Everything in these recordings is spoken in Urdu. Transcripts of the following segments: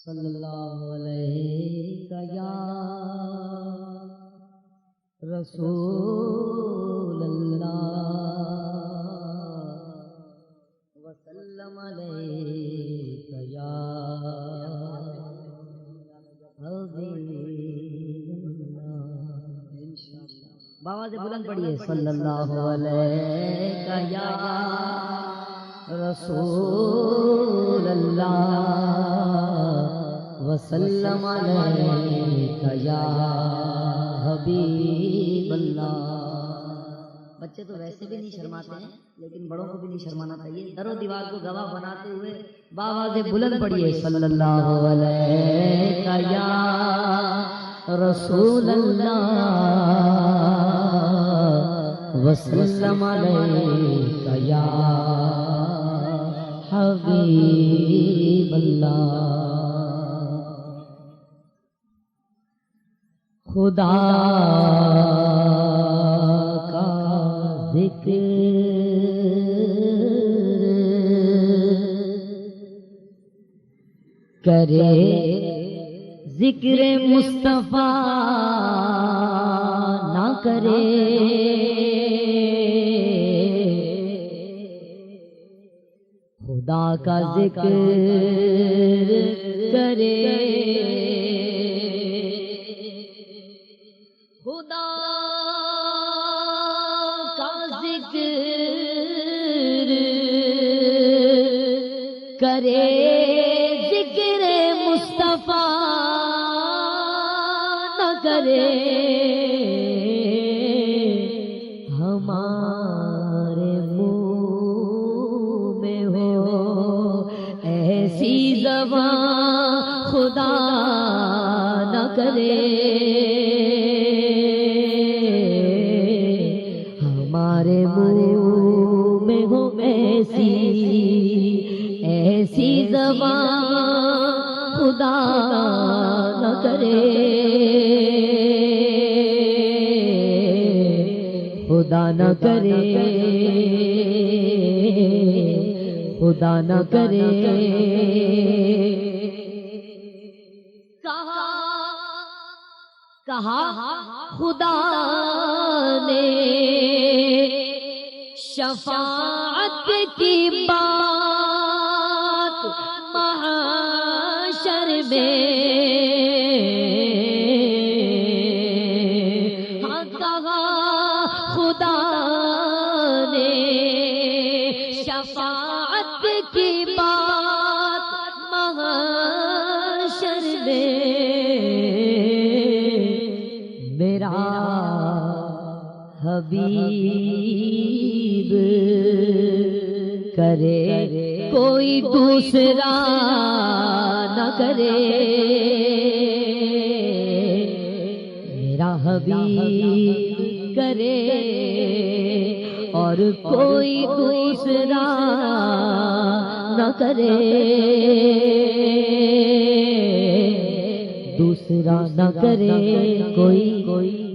صلی اللہ علیہ یا رسول اللہ وسلم علیہ یا بابا سے بلند پڑھیے صلی اللہ علیہ یا رسول اللہ وسلم علیہ یا حبیب اللہ۔ بچے تو ویسے بھی نہیں شرماتے ہیں لیکن بڑوں کو بھی نہیں شرمانا چاہیے۔ در و دیوار کو گواہ بناتے ہوئے بابا سے بلند پڑھیے صلی اللہ علیہ یا رسول اللہ وسلم علیہ یا حبیب اللہ۔ خدا کا ذکر کرے ذکر مصطفیٰ نہ کرے، خدا کا ذکر کرے خدا کا ذکر کرے ذکر مصطفیٰ نہ کرے، ہمارے منہ میں ہو ایسی زبان خدا نہ کرے، ہمارے منہ میں ہو ایسی زبان خدا نہ کرے، خدا نہ کرے، خدا نہ کرے۔ کہا خدا نے شفاعت کی بات محشر میں، ہاں کہا خدا نے شفاعت کی بات محشر میں، میرا حبیب کرے کوئی دوسرا نہ کرے، میرا حبیب کرے اور کوئی دوسرا نہ کرے، دوسرا نہ کرے، کوئی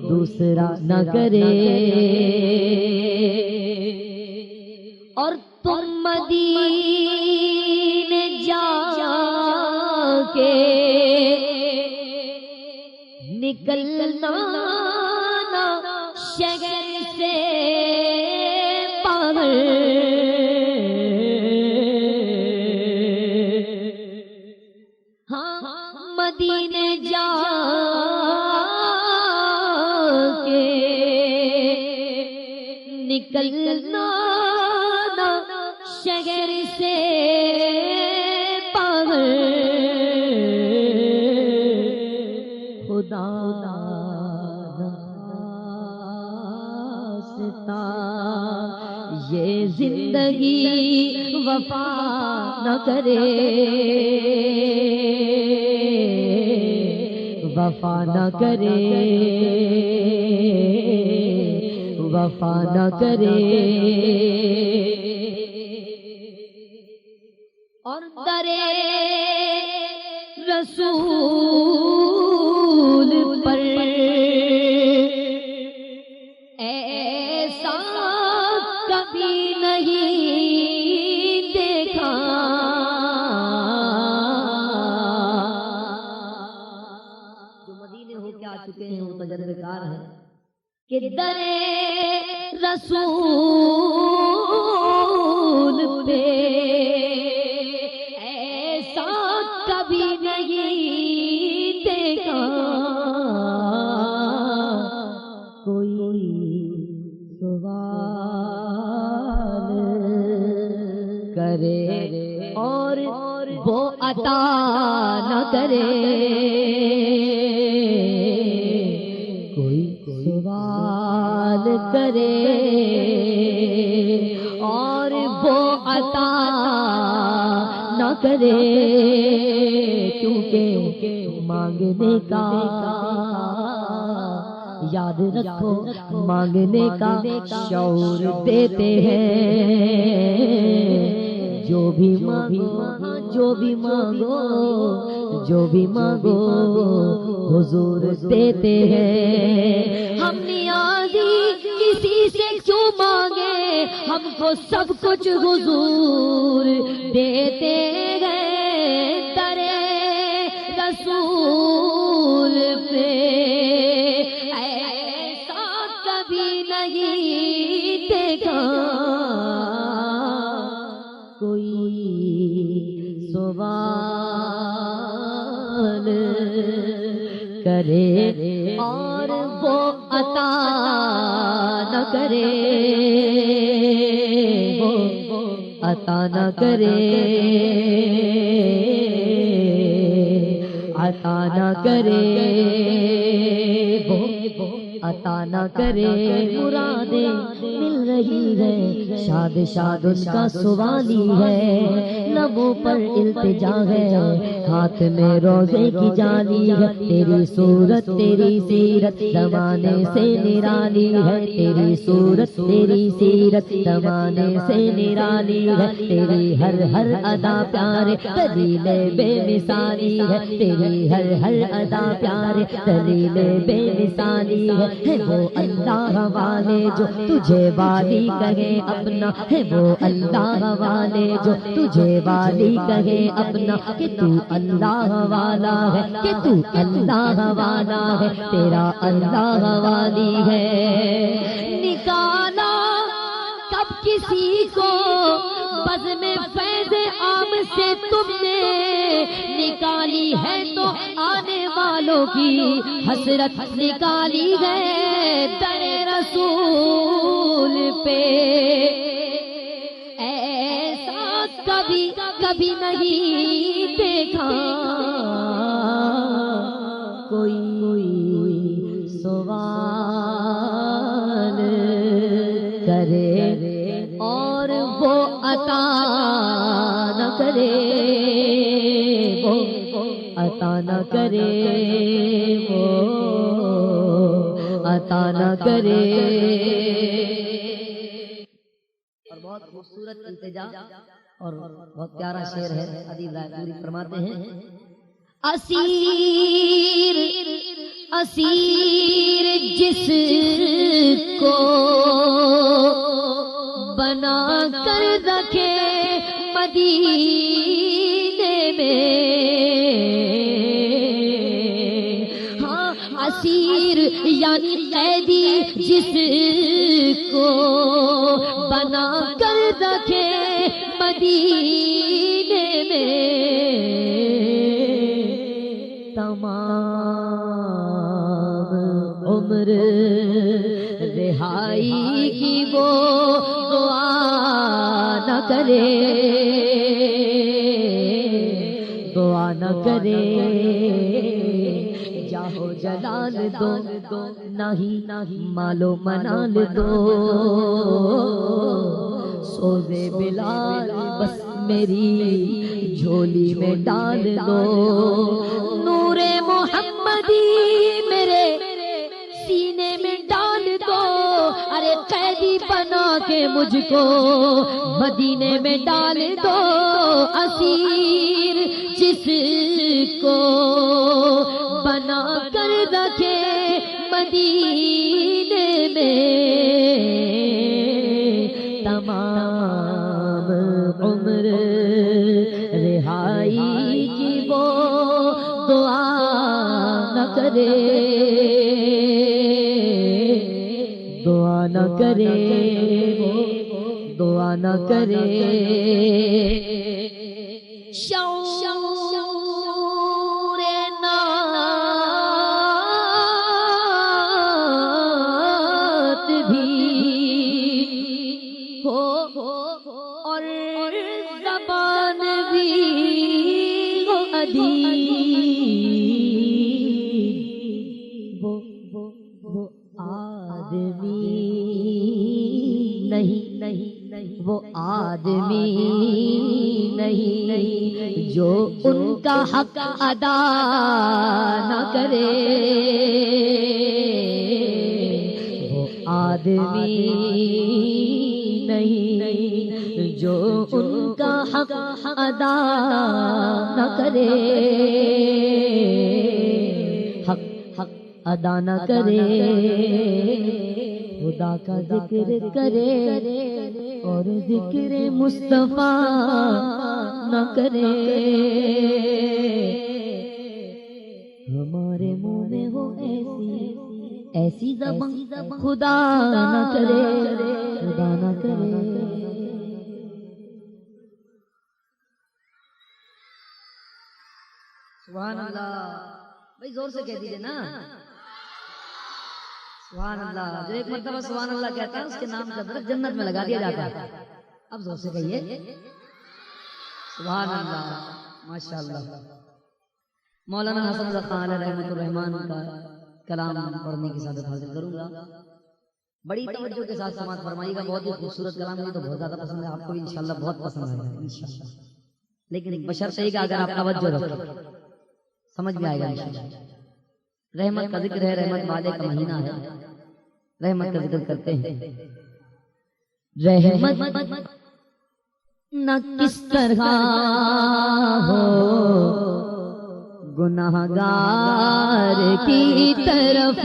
دوسرا نہ کرے۔ اور تم مدینے جا کے نکلنا نہ شہر سے باہر، ہاں مدینے جا کے نکلنا نہ شہر سے باہر، خدا نخواستہ یہ زندگی وفا نہ کرے، وفا نہ کرے، وفا نہ کرے۔ اور درے رسول پر ایسا کبھی نہیں دیکھا، کہ در رسول پہ ایسا کبھی نہیں دیکھا کوئی سوال کرے اور وہ عطا نہ کرے کوئی سوال کرے اور وہ عطا نہ کرے کیونکہ مانگنے کا یاد رکھو مانگنے کا شعور دیتے ہیں جو بھی مانگو جو بھی مانگو جو بھی مانگو حضور دیتے ہیں ہم نیازی کسی سے کیوں مانگے ہم کو سب کچھ حضور دیتے گئے در رسول پہ ایسا کبھی نہیں دیکھا کوئی سوال کرے اور وہ عطا نہ کرے وہ عطا نہ کرے عطا نہ کرے وہ عطا نہ کرے مرادیں مل رہی ہے شاد شاد ان کا سوالی ہے لبوں پر التجا ہے ہاتھ میں روزے کی جالی ہے تیری صورت تیری سیرت زمانے سے نرالی ہے تیری صورت تیری سیرت زمانے سے نرالی ہے تیری ہر ہر ادا پیارے دلیل بے مثالی ہے تیری ہر ہر ادا پیارے دلیل بے مثالی ہے وہ اللہ والے جو تجھے والی کہے اپنا ہے وہ اللہ والے جو تجھے والی کہے اپنا کہ تو اللہ والا ہے کہ تو اللہ والا ہے تیرا اللہ والی ہے نکالا کب کسی کو بزم فیض عام سے تم نے نکالی ہے تو آنے والوں کی حسرت نکالی ہے در رسول پہ ایسا کبھی کبھی نہیں دیکھا کوئی سوال کرے اور وہ عطا نہ کرے وہ عطا نہ کرے وہ عطا نہ کرے اور بہت خوبصورت التجا اور بہت پیارا شعر ہے ادیب رائے پوری فرماتے ہیں اسیر اسیر جس کو بنا کر رکھے مدینے میں ہاں اسیر یعنی قیدی جس کو بنا کر رکھے مدینے میں تمام عمر رہائی کی وہ دعا نہ کرے دعا نہ کرے جاہو جلال دو نہیں مالو منال دو سوزے بلال بس میری جھولی میں ڈال دو نور محمدی میرے سینے میں ڈال دو ارے قیدی بنا کے مجھ کو مدینے میں ڈال دو اسیر جس کو بنا کر رکھے مدینے میں تمام عمر رہائی کی وہ دعا نہ کرے دعا نہ کرے وہ دعا نہ کرے شعور نعت بھی ہو اور زبان بھی ہو ادیب وہ آدمی نہیں وہ آدمی نہیں جو ان کا حق ادا نہ کرے وہ آدمی نہیں جو ان کا حق ادا نہ کرے حق ادا نہ کرے خدا کا ذکر کرے اور ذکر مصطفیٰ نہ کرے ہمارے منہ میں ہو ایسی زبان خدا نہ کرے خدا نہ کرے سبحان اللہ بھائی زور سے کہہ دیجیے نا سبحان اللہ جو ایک مرتبہ سبحان اللہ کہتا ہے اس کے نام کا درخت جنت میں لگا دیا جاتا ہے اب زور سے کہیے سبحان اللہ ماشاءاللہ مولانا حسن رضا خان علیہ رحمۃ الرحمان کا کلام پڑھنے کی سعادت حاصل کروں گا بڑی توجہ کے ساتھ سماعت فرمائیے گا بہت ہی خوبصورت کلام مجھے تو بہت زیادہ پسند ہے آپ کو انشاءاللہ بہت پسند آئے گا انشاءاللہ لیکن بشرط ہے کہ اگر آپ توجہ رکھیں سمجھ میں آئے گا انشاءاللہ رحمت کا ذکر ہے رحمت والے کا مہینہ ہے رحمت کا ذکر کرتے ہیں رحمت نہ کس طرح ہو گناہگار کی طرف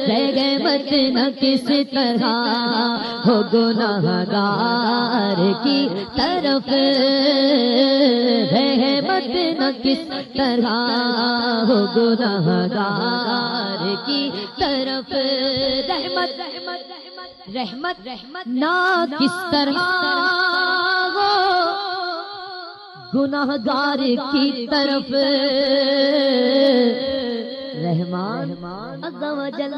رحمت نہ کس طرح ہو گناہگار کی طرف رحمت نہ کس طرح ہو گناہگار کی طرف رحمت نہ کس طرح ہو گناہگار کی طرف رحمان عز و جل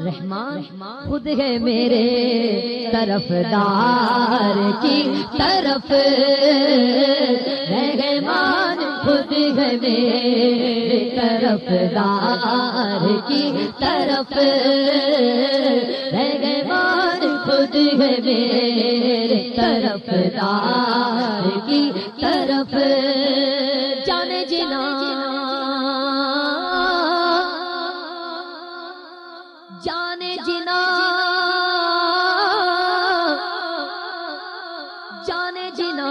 رحمان خود ہے میرے طرفدار کی طرف رحمان خود ہے میرے طرفدار کی طرف رحمان خود ہے میرے طرفدار کی طرف جانے جنا جانے جنا جانے جنا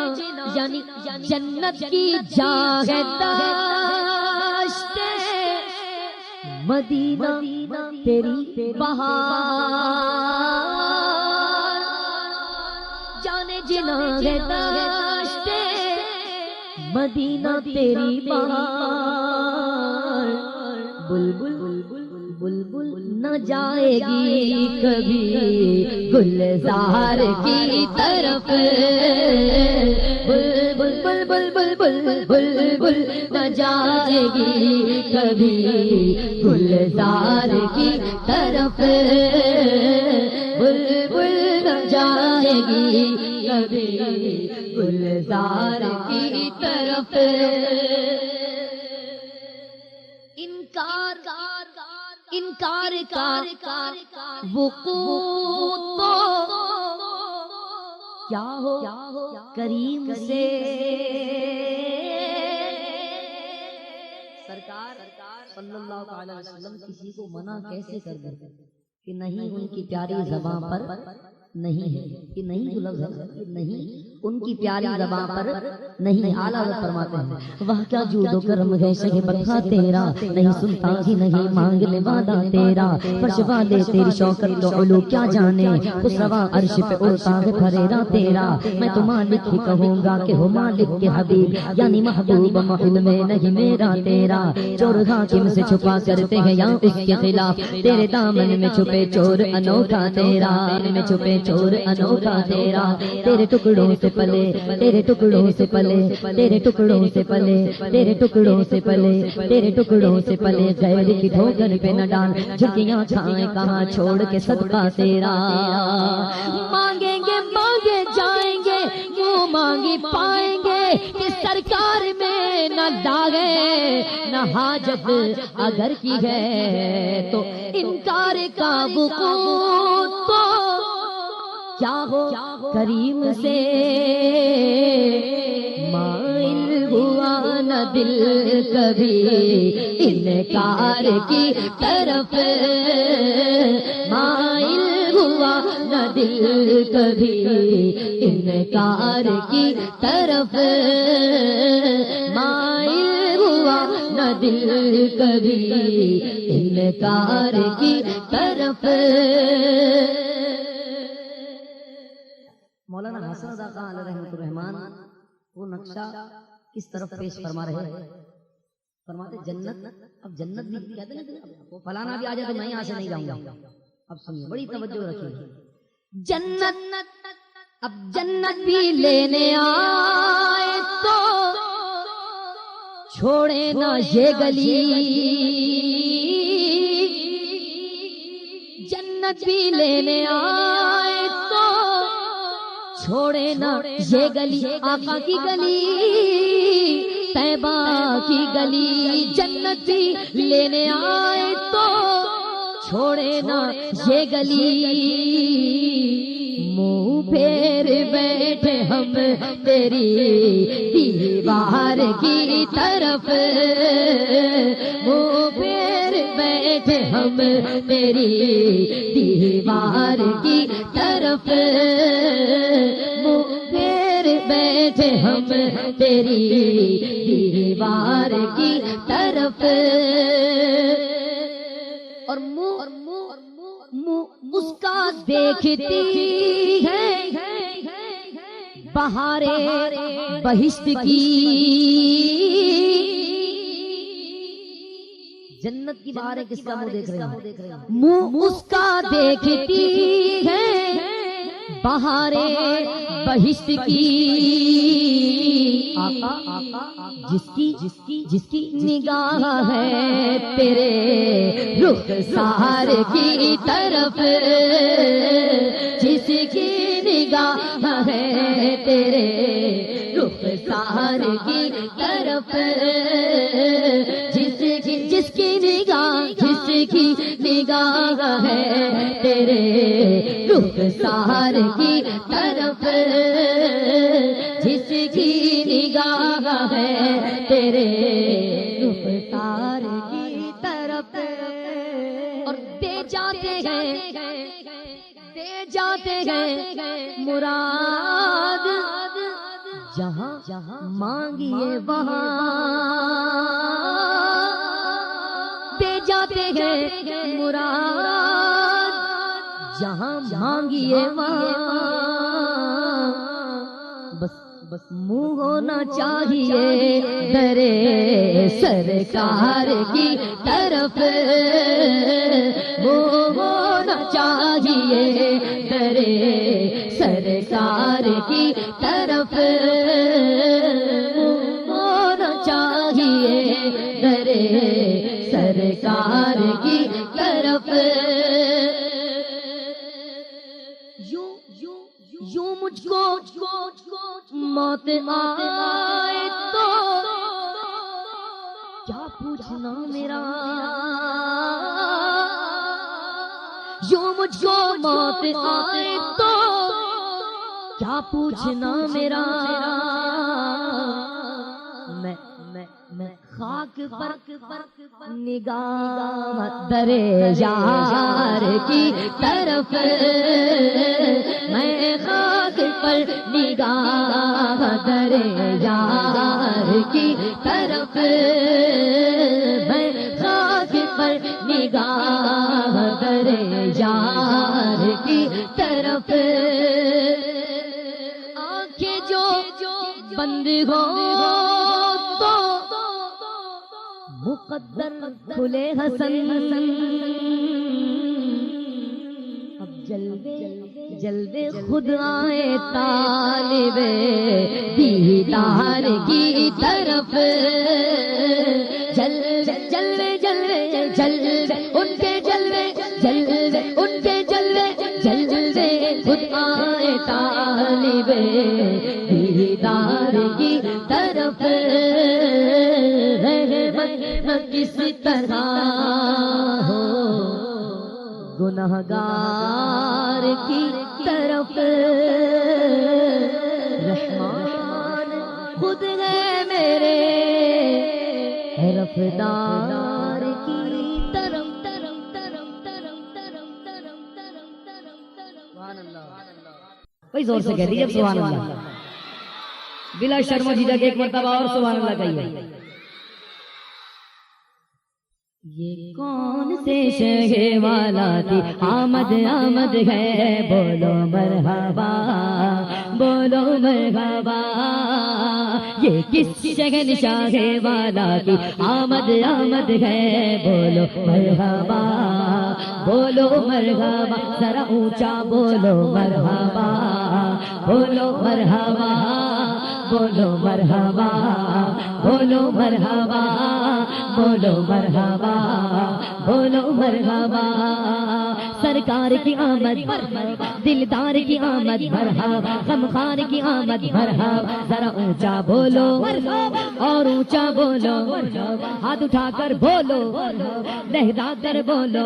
یعنی جنت کی جاہ داشت مدینہ تیری بہار جانے جنا ہے داشت مدینہ تیری بہار بلبل بلبل نہ جائے گی کبھی گلزار کی طرف بلبل بلبل بلبل بلبل نہ جائے گی کبھی گلزار کی طرف بلبل نہ جائے گی کبھی گلزار کی طرف انکار کا وقوع تو کیا ہو کریم سے سرکار صلی اللہ علیہ وسلم کسی کو منع کیسے کر دے کہ نہیں ان کی پیاری زبان پر نہیں ہے، یہ نہیں جو لفظ ہے یہ نہیں ان کی پیاری زبان پر نہیں. اعلیٰ حضرت فرماتے ہیں وہ کیا جود و کرم ہے شہ بخا تیرا، نہیں سنتا ہی نہیں مانگنے والا تیرا، فرش والے تیری شوکت و علو کیا جانے، خسروا عرش پہ اڑتا ہے پھریرا تیرا. میں تو مالک ہی کہوں گا کہ ہو مالک کے حبیب، یعنی محبوب محل میں نہیں میرا تیرا. چور حاکم سے چھپا کرتے ہیں یا اس کے خلاف، تیرے دامن میں چھپے چور انوکھا تیرا، میں چھپے چور انوکھا تیرا. تیرے ٹکڑوں سے پلے، تیرے ٹکڑوں سے پلے، تیرے ٹکڑوں سے پلے، تیرے ٹکڑوں سے پلے، تیرے ٹکڑوں سے پلے. غیر کی ٹھوکر پہ نہ ڈال، جھکیاں کھائیں کہاں چھوڑ کے صدقہ تیرا. مانگیں گے مانگے جائیں گے، منہ مانگی پائیں گے، کہ سرکار میں نہ داغے نہ حاجت اگر کی ہے تو انکار کا وقوع تو کیا ہو کریم سے مائل ہوا نہ دل کبھی انکار کی طرف، مائل ہوا نہ دل کبھی انکار کی طرف، مائل ہوا نہ دل کبھی انکار کی طرف. مولانا حسن رضا خان علیہ رحمۃ الرحمان وہ نقشہ کس طرف پیش فرما رہے ہیں؟ فرماتے جنت. اب جنت بھی کہتے ہیں وہ فلانا بھی آ جائے تو میں یہاں سے نہیں جاؤں گا. اب سنیے بڑی توجہ رکھیے. جنت اب جنت بھی لینے آئے تو چھوڑے نہ یہ گلی، جنت بھی لینے آئے تو چھوڑے نہ یہ گلی، آقا کی گلی طیبہ کی گلی. جنت بھی لینے آئے تو چھوڑے نہ یہ گلی، منہ پھیر بیٹھے ہم تیری دیوار کی طرف، منہ پھیر بیٹھے ہم تیری دیوار کی طرف، منہ پھیر بیٹھے ہم تیری دیوار کی طرف. اور منہ اس کا دیکھتی ہے بہارے بہشت کی. جنت کی بہاریں کس کا منہ دیکھ رہے ہیں؟ منہ اس کا دیکھتی ہے بہارے بہشت کی. آقا جس کی نگاہ ہے تیرے رخسار کی طرف، جس کی نگاہ ہے تیرے رخسار کی طرف، جس کی نگاہ ہے تیرے رخسار کی طرف، جس کی نگاہ ہے تیرے رخسار کی طرف. اور دے جاتے ہیں مراد جہاں مانگیے وہاں، دے جاتے ہیں مراد جہاں مانگیے وہاں. بس منہ ہونا چاہیے درے سرکار کی طرف، منہ ہونا چاہیے درے سرکار کی طرف، منہ ہونا چاہیے درے سرکار کی طرف. یوں مجھ کو موت آئے تو کیا پوچھنا میرا، یوں مجھ کو موت آئے تو کیا پوچھنا میرا. میں خاک پر نگاہ درے یار کی طرف، نگاہ در یار کی طرف، میں خاک پر نگاہ در یار کی طرف، آنکھیں جو بند ہو تو مقدر کھلے حسن، اب جلوے خود آئے طالب دیدار کی طرف، جلوے ان کے جلوے ان کے جلوے خود آئے طالب دیدار کی طرف، کس طرح ہو گنہگار کی طرف، رحمان خود ہے میرے رفتار کی طرف، بھائی زور سے کہہ دیجیے سبحان اللہ، بلا شرم و جھجک ایک مرتبہ اور سبحان اللہ کہیے۔ یہ کون سے شہر والا تھی آمد آمد ہے، بولو مرحبا بولو مرحبا، یہ کس شہنشاہ والا کی آمد آمد ہے، بولو مرحبا بولو مرحبا، ذرا اونچا بولو مرحبا بولو مرحبا بولو مرحبا بولو مرحبا بولو مرحبا بولو مرحبا، سرکار کی آمد دلدار کی آمد مرحبا، غمخوار کی آمد مرحبا، ذرا اونچا بولو اور اونچا بولو، ہاتھ اٹھا کر بولو لہرا کر بولو،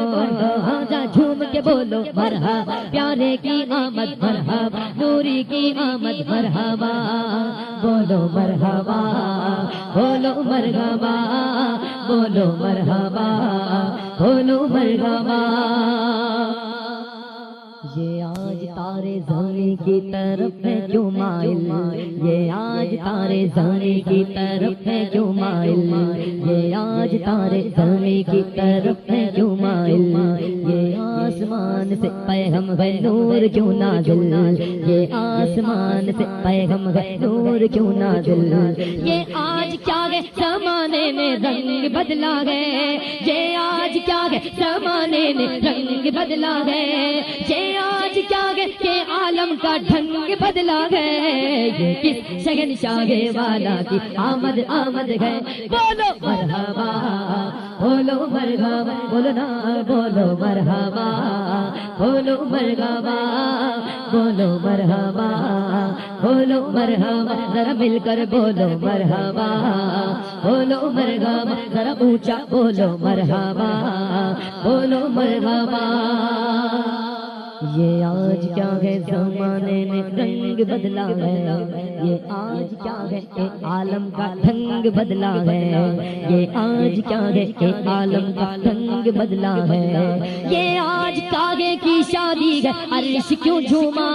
جا جھوم کے بولو مرحبا، پیارے کی آمد مرحبا، نوری کی آمد مرحبا، بولو مرحبا بولو مرحبا بولو مرحبا بولو مرحبا، یہ آج تارے زمین کی طرف ہے کیوں مائل، یہ آج تارے زمین کی طرف ہے کیوں مائل، یہ آج تارے زمین کی طرف ہے کیوں مائل، یہ آسمان سے پیغام ہے نور کیوں نازل، یہ آسمان سے پیغام ہے نور کیوں نازل، یہ آج کیا ہے زمانے نے رنگ بدلا ہے، یہ آج کیا ہے زمانے نے رنگ بدلا ہے، یہ آج کیا ہے کہ عالم کا ڈھنگ بدلا ہے، یہ کس شہنشاہ والا کی آمد آمد ہے، بولو مرحبا بولو مرحبا، بولو نا بولو مرحبا بولو مرحبا بولو مرحبا بولو مرحبا، ذرا مل کر بولو مرحبا بولو مرحبا، ذرا اونچا بولو مرحبا بولو مرحبا، یہ آج کیا ہے زمانے نے رنگ بدلا ہے، یہ آج کیا ہے کہ عالم کا ڈھنگ بدلا ہے، یہ آج کیا ہے کہ عالم کا ڈھنگ بدلا ہے، یہ آج کاغے کی شادی ہے عرش کیوں جھوما،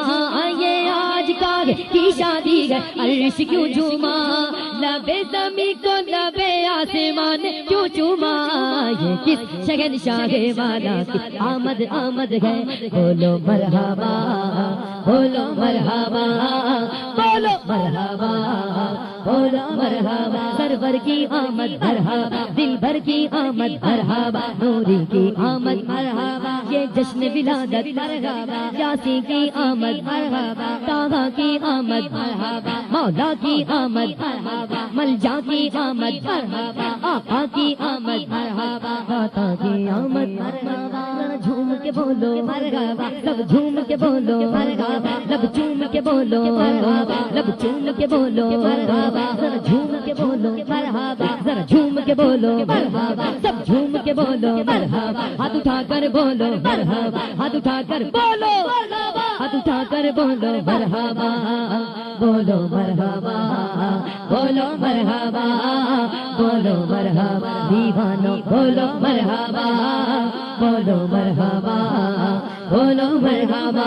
یہ آج کاغے کی شادی ہے عرش کیوں جھوما، لبے زمین کو لبے آسمان کیوں چوما، یہ کس شہنشاہ والا کی آمد آمد ہے، بولو مرحبا بولو مرحبا بولو مرحبا بولو مرحبا، سرور کی آمد مرحبا، دل بھر کی آمد مرحبا، نوری کی آمد مرحبا، یہ جشن ولادت مرحبا، یاسی کی آمد مرحبا، طٰہٰ کی آمد مرحبا، مولا کی آمد مرحبا، ملجا کی آمد مرحبا، آقا کی آمد مرحبا، داتا کی آمد مرحبا، جھوم کے بولو مرحبا، سب جھوم کے بولو مرحبا، لب چوم کے بولو مرحبا، لب چوم کے بولو مرحبا، ذرا جھوم کے بولو مرحبا، ذرا جھوم کے بولو مرحبا، سب جھوم کے بولو مرحبا، ہاتھ اٹھا کر بولو مرحبا، ہاتھ اٹھا کر بولو ہاتھ اٹھا کر بولو مرحبا بولو مرحبا بولو مرحبا بولو مرحبا، دیوانو بولو مرحبا بولو مرحبا بولو مرحبا،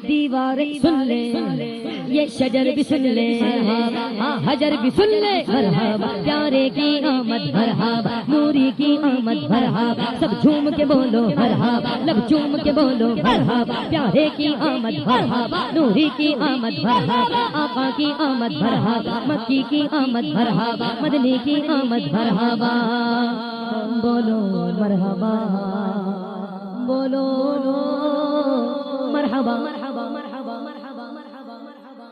دیواریں سن لے یہ شجر بھی سن لے حجر بھی سن لے مرحبا پیارے کی آمد مرحبا نوری کی آمد مرحبا سب جھوم کے بولو مرحبا لب جھوم کے بولو مرحبا پیارے کی آمد مرحبا نوری کی آمد مرحبا آقا کی آمد مرحبا مکی کی آمد مرحبا مدنی کی آمد مرحبا بولو مرحبا بولو مرحبا مرحبا مرحبا مرحبا مرحبا مرحبا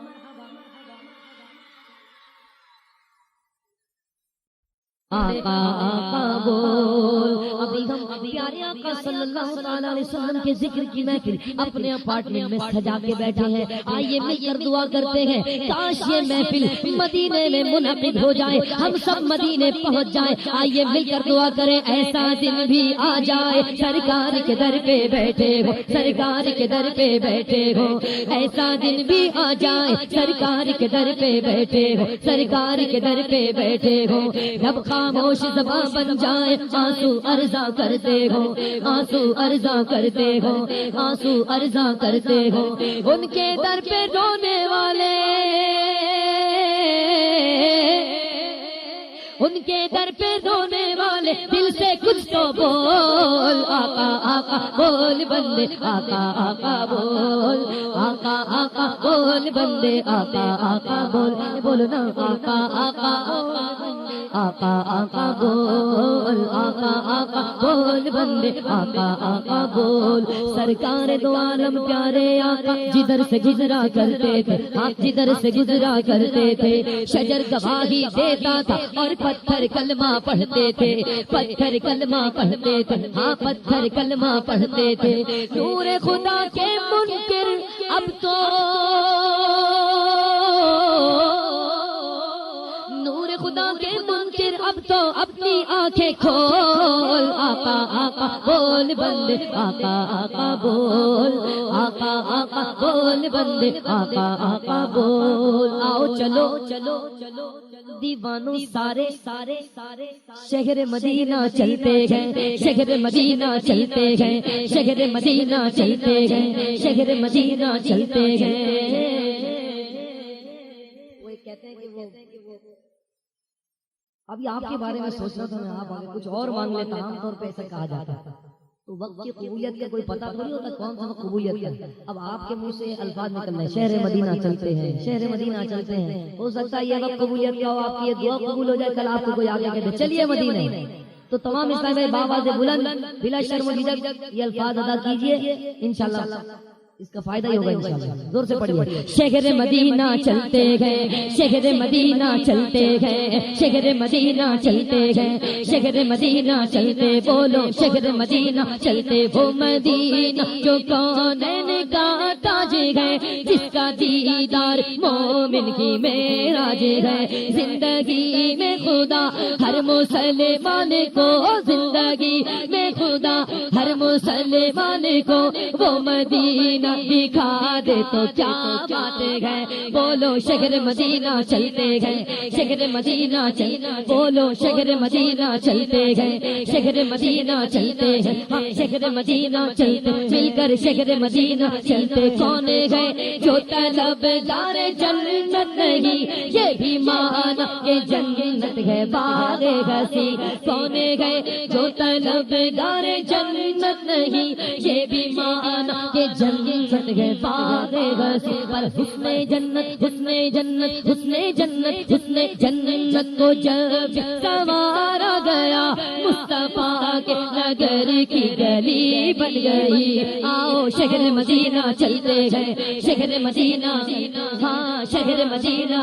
آقا آقا بول ابھی ہم پیارے آقا صلی اللہ علیہ وسلم کے ذکر کی محفل اپنے اپارٹمنٹ میں سجا کے بیٹھے ہیں. آئیے مل کر دعا کرتے ہیں کاش یہ محفل مدینے میں منعقد ہو جائے ہم سب مدینے پہنچ جائیں. آئیے مل کر دعا کریں ایسا دن بھی آ جائے سرکار کے در پہ بیٹھے ہو سرکار کے در پہ بیٹھے ہو ایسا دن بھی آ جائے سرکار کے در پہ بیٹھے ہو سرکار کے در پہ بیٹھے ہو. جب خاموش زباں بن جائے آنسو عرضا کرتے ہو آنسو عرضا کرتے ہو آنسو عرضا کرتے ہو. ان کے در پہ رونے والے ان کے در پہ رونے والے دل سے کچھ تو بول آقا آقا بول بندے آقا آقا بول آقا آقا بول بندے آقا آقا بول بولو نا آقا آقا آقا آقا بول آقا آقا بول بندے آقا آقا بول. سرکار دو عالم پیارے آقا جدھر سے گزرا کرتے تھے آپ جدھر سے گزرا کرتے تھے شجر گواہی دیتا تھا اور پتھر کلمہ پڑھتے تھے پتھر کلمہ پڑھتے تھے ہاں پتھر کلمہ پڑھتے تھے. نور خدا کے منکر اب تو نور خدا کے منکر اب تو اپنی آنکھیں کھول آقا آقا بول بندے آقا آقا بول آقا آقا بول بندے آقا آقا بول. آؤ چلو چلو چلو دیوانوں سارے سارے سارے شہر مدینہ چلتے گئے شہر مدینہ چلتے گئے شہر مدینہ چلتے گئے شہر مدینہ چلتے گئے. وہ کہتے ہیں کہ وہ ابھی آپ کے بارے میں سوچ رہا تھا میں آپ آگے کچھ اور مانگ لیتا عام طور پہ ایسا کہا جاتا ہے تو وقت کی قبولیت کا کوئی پتہ تھوڑی ہوتا کون سا وقت قبولیت کا. اب آپ کے منہ سے الفاظ نکل رہے ہیں شہر مدینہ چلتے ہیں شہر مدینہ چلتے ہیں. ہو سکتا ہے یہ وقت قبولیت کا ہو آپ کی یہ دعا قبول ہو جائے کل آپ کو کوئی آگے کہتے چلیے مدینہ. تو تمام اسلام بھائی بآواز بلند بلا شرم و جھجک یہ الفاظ ادا کیجئے انشاءاللہ اس کا فائدہ ہی ہوگا انشاءاللہ. زور سے پڑھیے شہر مدینہ چلتے گئے شہر مدینہ چلتے گئے شہر مدینہ چلتے گئے شہر مدینہ چلتے بولو شہر مدینہ چلتے وہ مدینہ جو کونین کا تاج ہے جس کا دیدار مومن کی معراج ہے. زندگی میں خدا ہر مسلمان کو زندگی میں خدا ہر مسلمان کو وہ مدینہ دکھا دے تو کیا باتیں ہیں. بولو شہر مدینہ چلتے گئے شہر مدینہ چلتے بولو شہر مدینہ چلتے گئے شہر مدینہ چلتے ہیں ہاں شہر مدینہ چلتے مل کر شہر مدینہ چلتے. کون گئے جو طلبگار جنت نہیں یہ بھی مانا کہ جنت ہے باغ ہنسی. کون گئے جو طلبگار جنت نہیں یہ بھی مانا کہ جنت ہے باغ ہنسی. پر حسن جنت حسن جنت حسن جنت حسن جنت کو جب سوارا گیا مصطفیٰ کے نگر کی گلی بن گئی. آؤ شہر مدینہ چلتے گئے شہر مدینہ ہاں شہر مدینہ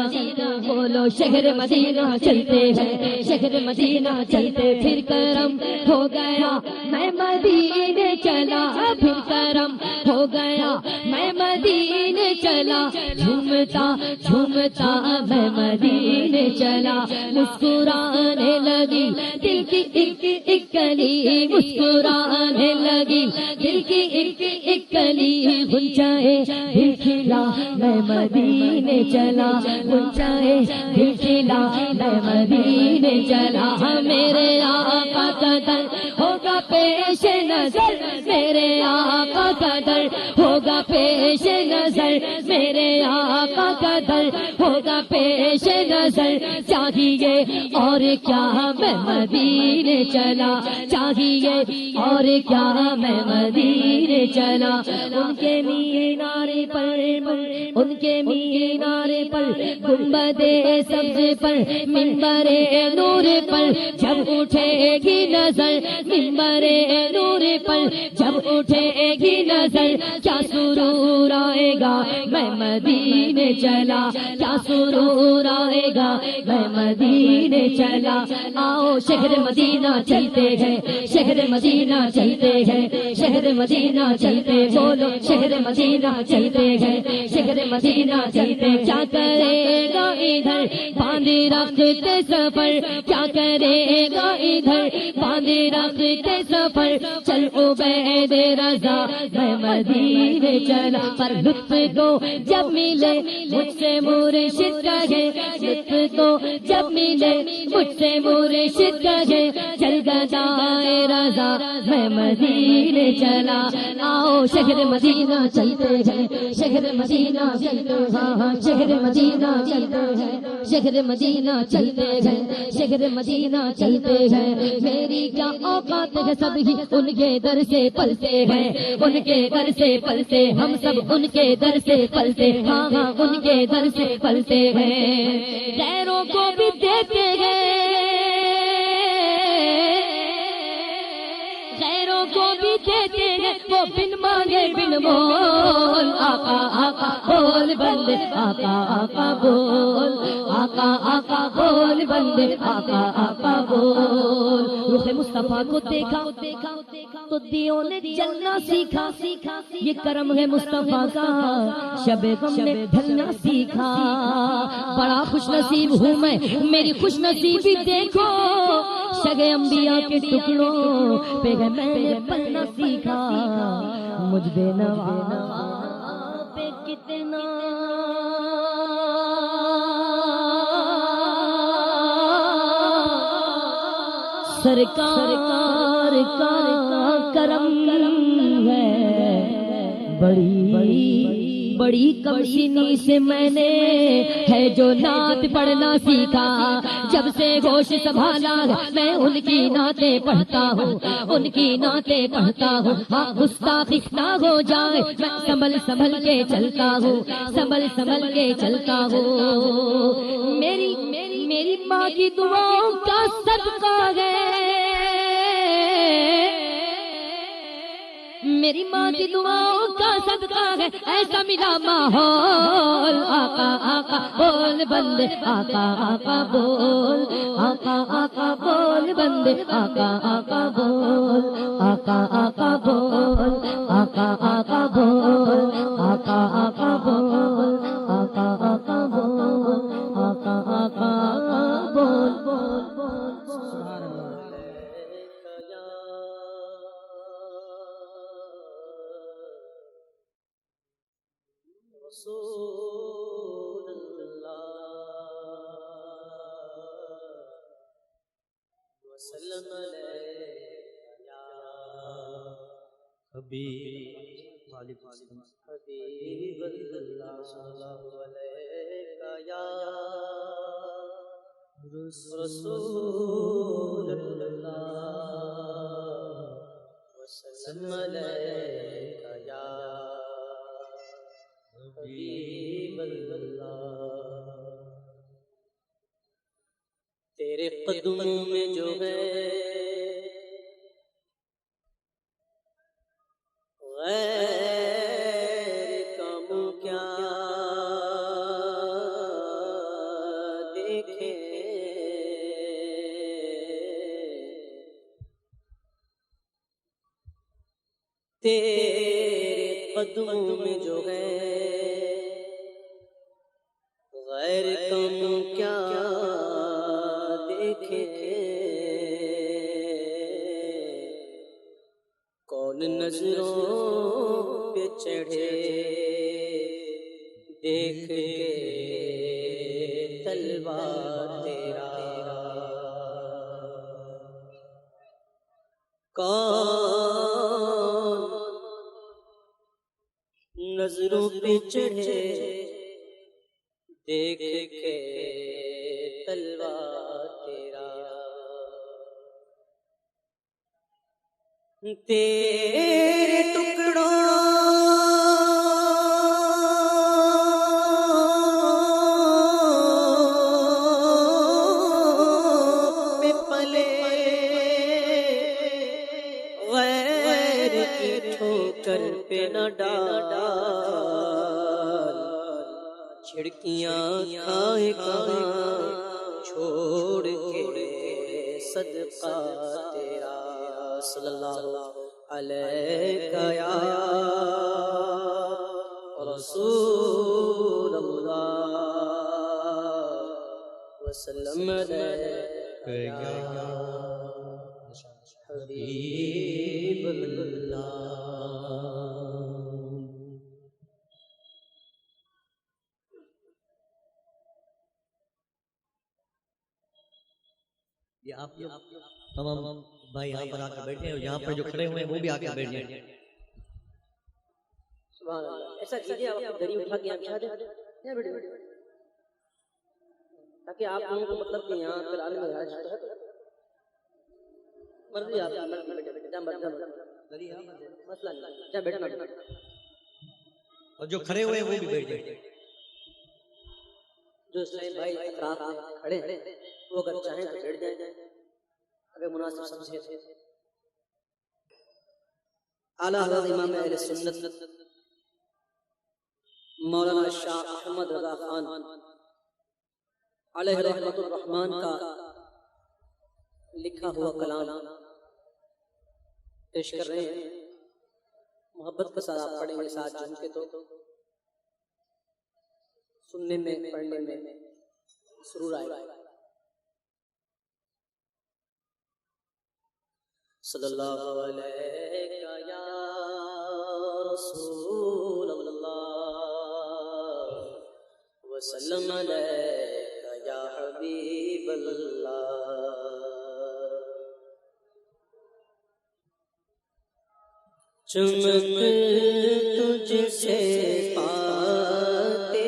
بولو شہر مدینہ چلتے گئے شہر مدینہ چلتے. پھر کرم ہو گیا میں مدینے چلا پھر کرم ہو گیا میں مدینے چلا جھومتا جھومتا میں مدینے چلا. مسکرانے لگی دل کی ایک کلی مسکرانے لگی دل کی ایک کلی گنجائے دل کھلا میں مدینے چلا گنجائے دل کھلا میں مدینے چلا. میرے آقا کا در ہوگا پیش نظر میرے آقا کا در ہوگا پیش نظر میرے آقا کا در ہوگا پیش نظر. چاہیے اور کیا میں مدینے چلا, چاہیے اور کیا میں مدینے چلا. ان کے مینارے پر, ان کے مینارے پر گنبد سبز پر منبر نور پر جب اٹھے گی نظر, منبر نور پر جب اٹھے گی نظر. کیا سرور آئے گا میں مدینے چلا, کیا سرور آئے گا میں مدینے چلا. آؤ شہر مدینہ چلتے ہیں, شہر مدینہ چلتے ہیں, شہر مدینہ چلتے, بولو شہر مدینہ چلتے ہیں, شہر مدینہ چلتے. کیا کرے گا ادھر باندھے رکھتے سفر, کیا کرے گا ادھر باندھے رکھتے سفر. چل عبید رضا میں مدینے چلا. پر لطف کو جب ملے مجھ سے مرشد کہے, لطف کو جب ملے مجھ سے مرشد کہے, چل گدائے رضا میں مدینے چلا. آؤ شہر مدینہ چلتے ہیں, شہر مدینہ چلتے ہیں, شہر مدینہ چلتے ہیں, شہر مدینہ چلتے ہیں, شہر مدینہ چلتے ہیں. میری کیا اوقات ہے سب ہی ان کے در سے پلتے ہیں, ان کے در سے پلتے, ہم سب ان کے در سے پلتے, ہاں ہاں ان کے در سے پلتے ہیں. غیروں کو بھی دیتے ہیں, غیروں کو بھی دیتے ہیں, وہ بن مانگے بن مول. آقا آقا بول بندے, آقا آقا بول, آقا آقا بول بندے, آقا آقا بول. رخ مصطفیٰ کو دیکھا تو دیوں نے جلنا سیکھا, یہ کرم ہے مصطفیٰ کا شب غم میں ڈھلنا سیکھا. بڑا خوش نصیب ہوں میں, میری خوش نصیبی دیکھو, شگ انبیاء کے ٹکڑوں پہ میں نے پلنا سیکھا. مجھ بے نوا پہ کتنا سرکار کا کرم ہے. بڑی کم سنی سے میں نے ہے جو نعت پڑھنا سیکھا. جب سے ہوش سنبھالا میں ان کی نعتیں پڑھتا ہوں, ان کی نعتیں پڑھتا ہوں. ہاں گستاخی نہ ہو جائے میں سنبھل کے چلتا ہوں, سنبھل کے چلتا ہوں. میری ماں کی دعاؤں کا صدقہ ہے, میری ماں کی دعاؤں کا صدقہ ہے, ایسا ملا ماحول. آقا آقا بول بندے, آقا آقا بول, آقا آقا بول بندے, آقا آقا بول, آقا آقا بول, آقا آقا بول, آقا آقا بول, آقا آقا بول, آقا آقا بول, بول بول. سبحان اللہ. رسول اللہ وسلم علیہ یا حبیب حبیب اللہ صلی اللہ علیہ یا رسول اللہ وسلم علیہ یا حبیب اللہ. تیرے قدموں میں جو ہے غیر کم کیا دیکھے, تیرے قدموں میں جو ہے غیر کم کیا دیکھے. کون نظروں پہ چڑھے دیکھ کے تلوار تیرا, کون نظروں پہ چڑھے دیکھ کے تلوا تیرا، تیرے ٹکڑوں پہ پلے غیر کی ٹھوکر پہ نہ ڈال، چھڑکیاں کھائے کہاں چھوڑ کے صدقہ تیرا، صلی اللہ علیہ یا رسول اللہ وسلم علیہ یا حبیب اللہ۔ یہ آپ تمام بھائی یہاں پر آ کر بیٹھے ہیں اور یہاں پر جو کھڑے ہوئے ہیں وہ بھی آ کر بیٹھ جائیں۔ سبحان اللہ۔ ایسا کیجیے آپ دری اٹھا کے یہاں بٹھا دیں تاکہ آپ لوگوں کو مطلب کہ یہاں پر آنے میں حاجت ہے، مرضی آپ مسئلہ نہیں، جہاں بیٹھنا اور جو کھڑے ہوئے ہیں وہ بھی بیٹھ جائیں۔ جو اسلام بھائی اطراف میں کھڑے ہیں وہ اگر چاہیں تو بیٹھ جائیں اگر مناسب سمجھے۔ اعلیٰ حضرت امام اہل سنت مولانا شاہ احمد رضا خان علیہ رحمت الرحمن کا لکھا ہوا کلام پیش کر رہے ہیں، محبت کے ساتھ آپ پڑھیں گے ساتھ جن کے تو سننے میں پڑھنے میں سرور آئے گا۔ صلی اللہ علیہ یا رسول اللہ وسلم علیہ یا حبیب اللہ، چمک تجھ سے پاتے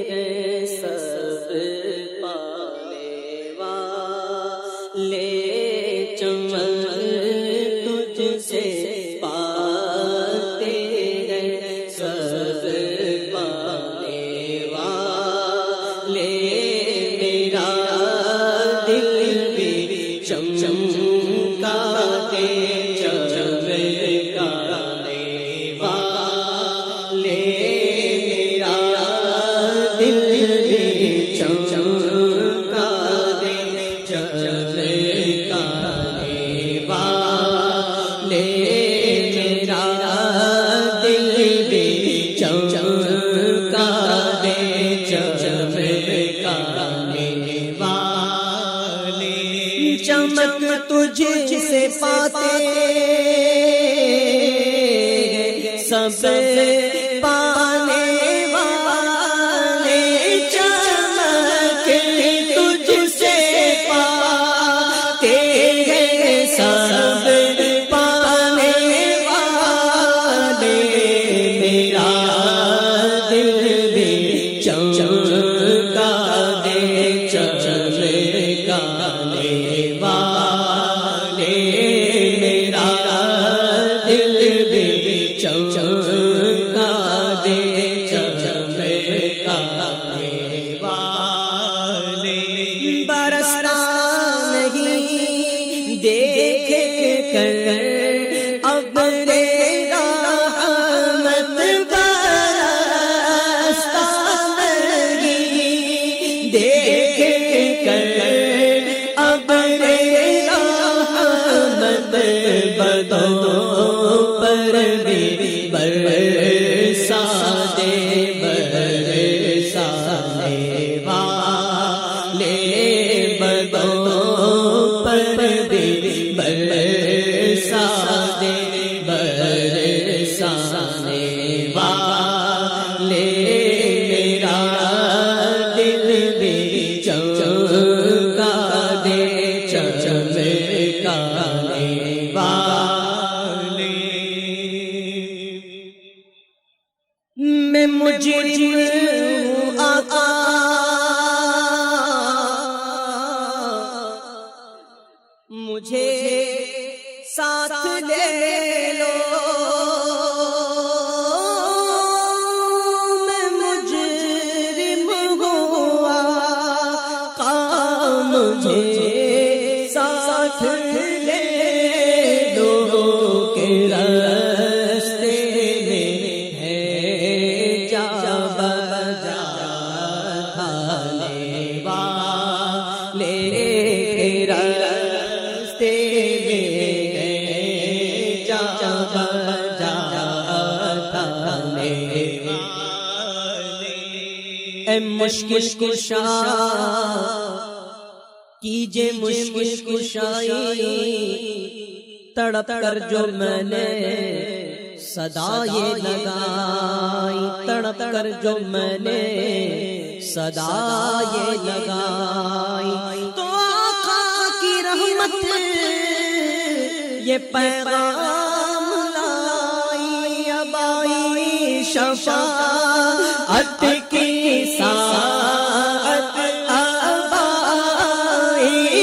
ہیں سب پانے والے، چمک تجھ سے پاتے ہیں سب پانے والے، میرا دل بھی چمکا دے چمک تجھ سے پاتے سب پانے والے، چمک تجھ سے پاتے سب پانے والے، میرا دل بھی چمکا دے چمکانے والے، میرا دل بھی چمکا دے چمکانے والے، برسنا نہیں دیکھ کر ابر رحمت، برستا نہیں دیکھ کر ابر رحمت، بدوں پر بھی برسا دے برسانے والے، بدوں پر بھی برسا دے برسانے والے، میرا دل بھی چمکا دے چمکانے والے، میں مجرم مجھے ساتھ لے لو میں مجرم ہوا کام مجھے ساتھ لے لو کہ راستے میں ہے جا بجا کھانے والے راستے میں ہے جا بجا کھانے والے اے مشکل کشا کیجے مشکل کشائی تڑپ کر جو میں نے صدا یہ لگائی تڑپ کر جو میں نے صدا یہ لگائی تو آقا کی رحمت یہ پیغام لائی اب آئی شفاعت کی ساعت اب آئی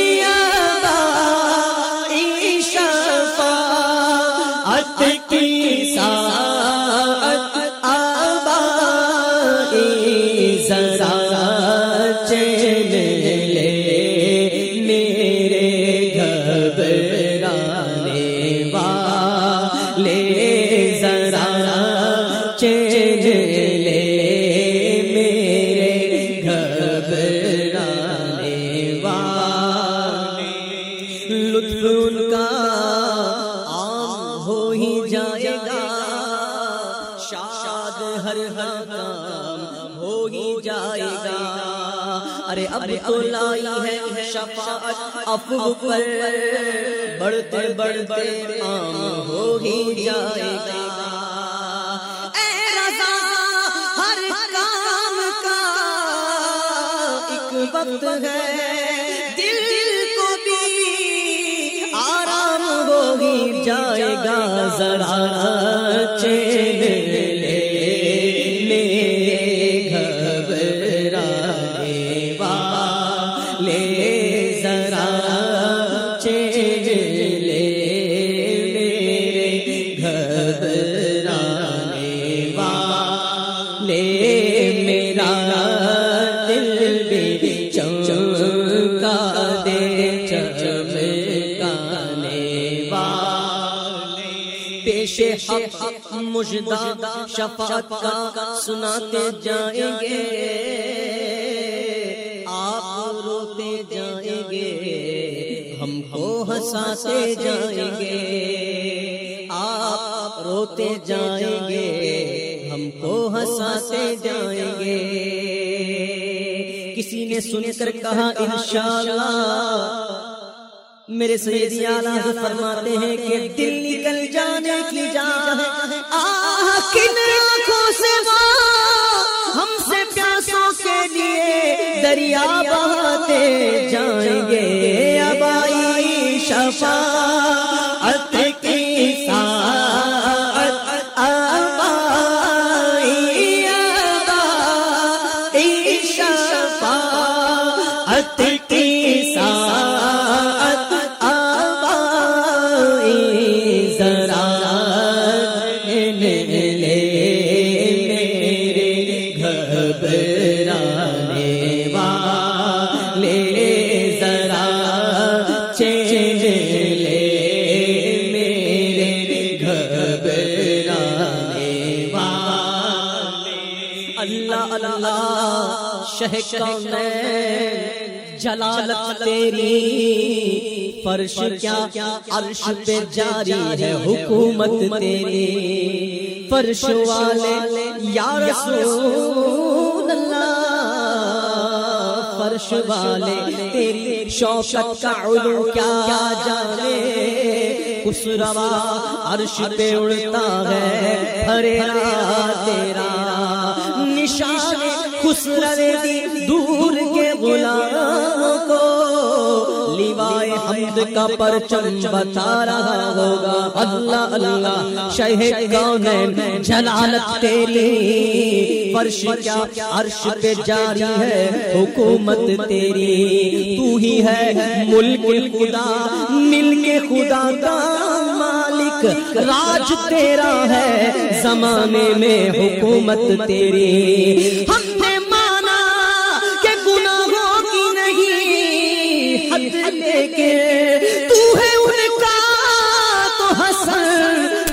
شفاعت کی ساعت اب آئی ذرا چین لے میرے گھبرانے والے ذرا چین لے میرے گھبرانے والے لطف ان کا عام ہو ہی جائے گا شاد ہر کام ہو ہی جائے گا ارے اب تو لائی ہے شفاعت افو پر بڑھتے بڑھتے عام ہو ہی جائے گا اے رضا ہر کام کا ایک وقت ہے دل کو بھی آرام ہو ہی جائے گا ذرا چین لے میرے گھبرانے والے ذرا چین لے میرے گھبرانے والے میرا دل بھی چمکا دے چمکانے والے پیش حق مجدہ شفاعت کا سناتے جائیں گے آپ روتے جائیں گے ہم کو ہنساتے جائیں گے آپ روتے جائیں گے ہم کو ہنساتے جائیں گے کسی نے سن کر کہا انشاءاللہ میرے سیدی اعلیٰ فرماتے ہیں کہ دل نکل جانے کی جان کن آنکھوں سے ہم سے پیاسوں کے لیے دریا بہاتے جائیں گے اب آئی شفاعت کی ساعت اب آئی شفاعت کی ساعت اب آئی ذرا لے میرے گھبرانے والے ذرا چین لے میرے گھبرانے والے اللہ اللہ شہ کونین جلالت تیری فرش کیا عرش پہ جاری ہے حکومت تیری فرش والے یا رسول اللہ فرش والے تیری شوکت کا علو کیا جانے خسروا عرش پہ اڑتا ہے پھریرا تیرا نشان خسرو دی دور کے غلام کو لیوائے حمد کا پرچم بتا رہا ہوگا. اللہ اللہ شہ کونین جلالت تیری، فرش کیا عرش پہ جاری ہے حکومت تیری. تو ہی ہے ملک خدا، ملک خدا کا مالک، راج تیرا ہے زمانے میں حکومت تیری. ہم نے مانا کہ گناہوں کی نہیں حد لے کے تو ہے ان کا تو حسن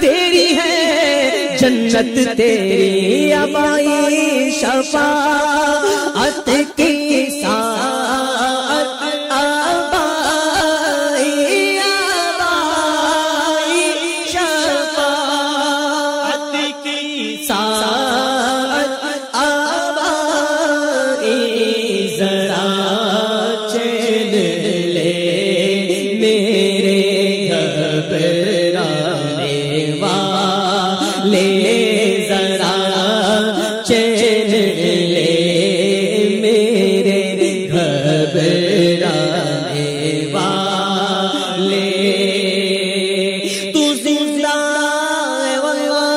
تیری ہے جنت تیری. اب آئی شفاعت کی ساعت، اب آئی شفاعت کی ساعت، اب آئی ذرا چین لے میرے گھبرانے والے، ذرا چین لے میرے گھبرانے والے. تو زندہ ہے واللہ،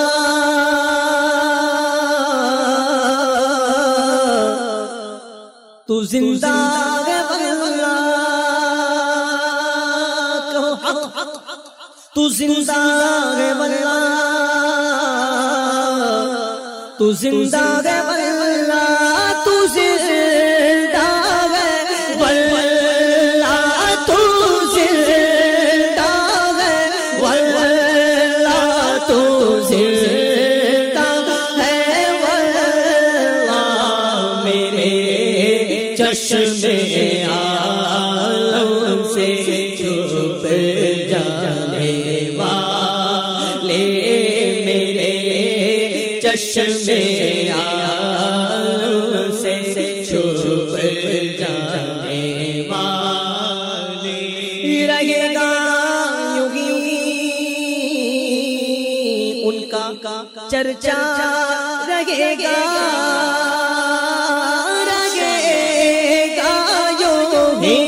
تو زندہ ہے واللہ، کہو حق، تو زندہ ہے واللہ، تو زندہ ہے واللہ، تو زندہ ہے واللہ، تو زندہ ہے واللہ، تو زندہ ہے واللہ. میرے چشم عالم سے چھپ جانے والے، میرے چشم عالم سے چھپ جانے والے. رہے گا یوں ہی ان کا چرچا، رہے گا یوں ہی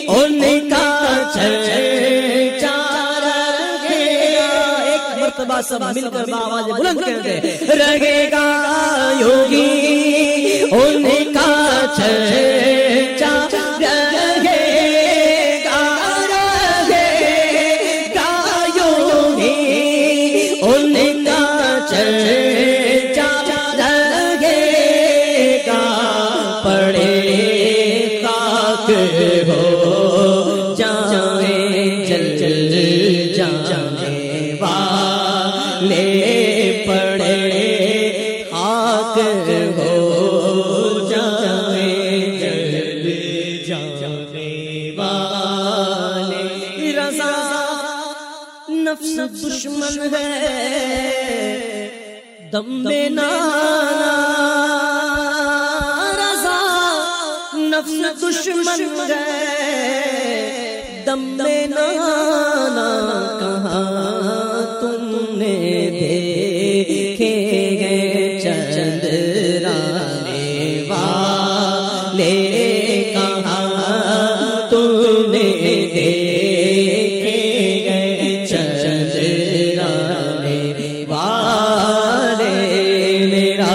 ان کا چرچا، رہے گا. ایک مرتبہ سب مل کر آواز بلند کرتے، رہے گا یوگی ان کا چرچا، رہے گا یوگی ان کا چرچا، رہے گا. پڑے خاک ہو جائیں جل جل جانے والے، پڑے خاک ہو جائیں جل جانے والے. رضا نفس دشمن ہے دم میں نانا، رضا نفس دشمن ہے دم میں نانا. کہاں تم نے دیکھے گئے چندرانے والے، کہاں تم نے دیکھے گئے چندرانے والے. میرا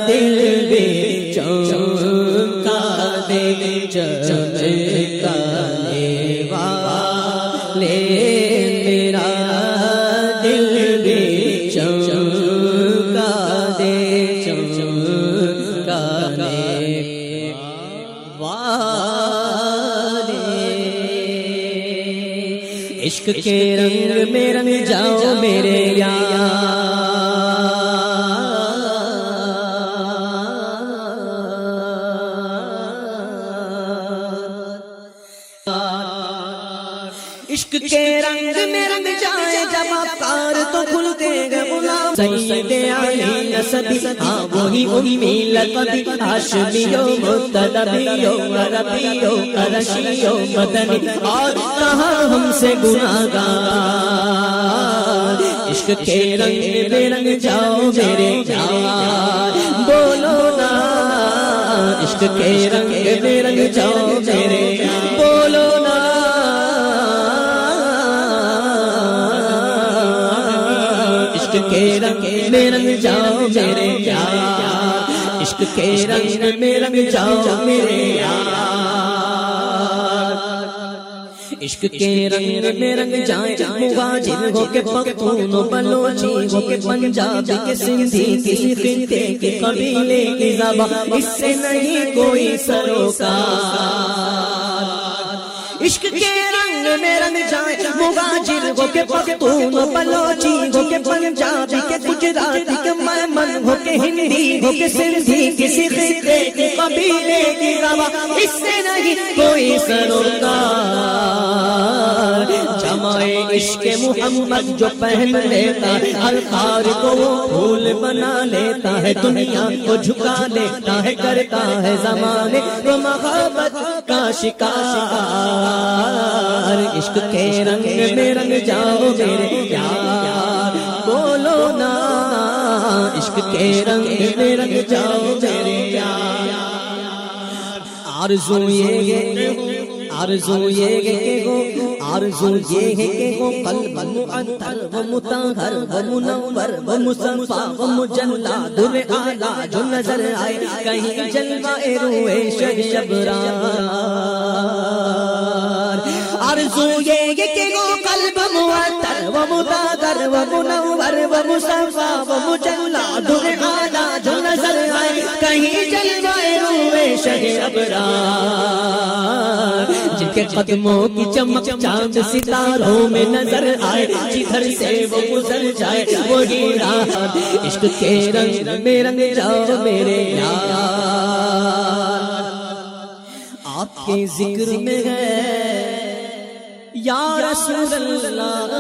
دل بھی چمکا دے چمکانے والے، میرا دل بھی چمکا دے چمکانے والے. عشق کے رنگ میں رنگ جاؤ میرے یار، عشق کے رنگ میں رنگ جائے جب افکار تو کھلتے گئے غلام. سید علی نسبی ہاں وہی امی لقبی، ہاشمیو مطلبیو عربیو قرشیو مدنی، اور کہاں ہم سے گناہگار. عشق کے رنگ میں رنگ جاؤ میرے یار، بولو نا عشق کے رنگ میں رنگ جاؤ میرے، بولو کے رنگ میں رنگ جاؤ میرے یار عشق کے رنگ میں رنگ جاؤ میرے یار عشق کے رنگ میں رنگ جائیں مہاجر ہو کے پختون و بلوچی ہو کے پنجابی کے سندھی کسی خطے کے قبیلے کی زبان اس سے نہیں کوئی سروکار عشق کے رنگ میں رنگ جائیں مہاجر ہو کے پختون و بلوچی ہو کے پنجابی کے گجراتی کے میمن ہو کے ہندی ہو کے سندھی کسی خطے کے قبیلے کی زبان اس سے نہیں کوئی سروکار جمائے عشق محمد جو پہن لیتا ہر خار کو وہ پھول بنا لیتا ہے دنیا کو جھکا لیتا ہے کرتا ہے زمانے کو محبت کا شکار عشق کے رنگ میں رنگ جاؤ میرے یار بولو نا عشق کے رنگ میں رنگ جاؤ میرے یار آرزو یہ ہے کہ وہ قلب معطر و مطہر و منور و مصفا و مجلا در اعلی جو نظر آئے کہیں جلوہ روح شبرار آرزو یہ کہ وہ قلب معطر و مطہر و منور و مصفا و مجلا در اعلی جو نظر آئے کہیں جلوہ روح شبرار جن کے قدموں کی چمک چاند ستاروں میں نظر آئے جدھر سے وہ گزر جائے وہی راہ عشق کے رنگ میں رنگ جاؤ میرے یار آپ کے ذکر میں ہے یا رسول اللہ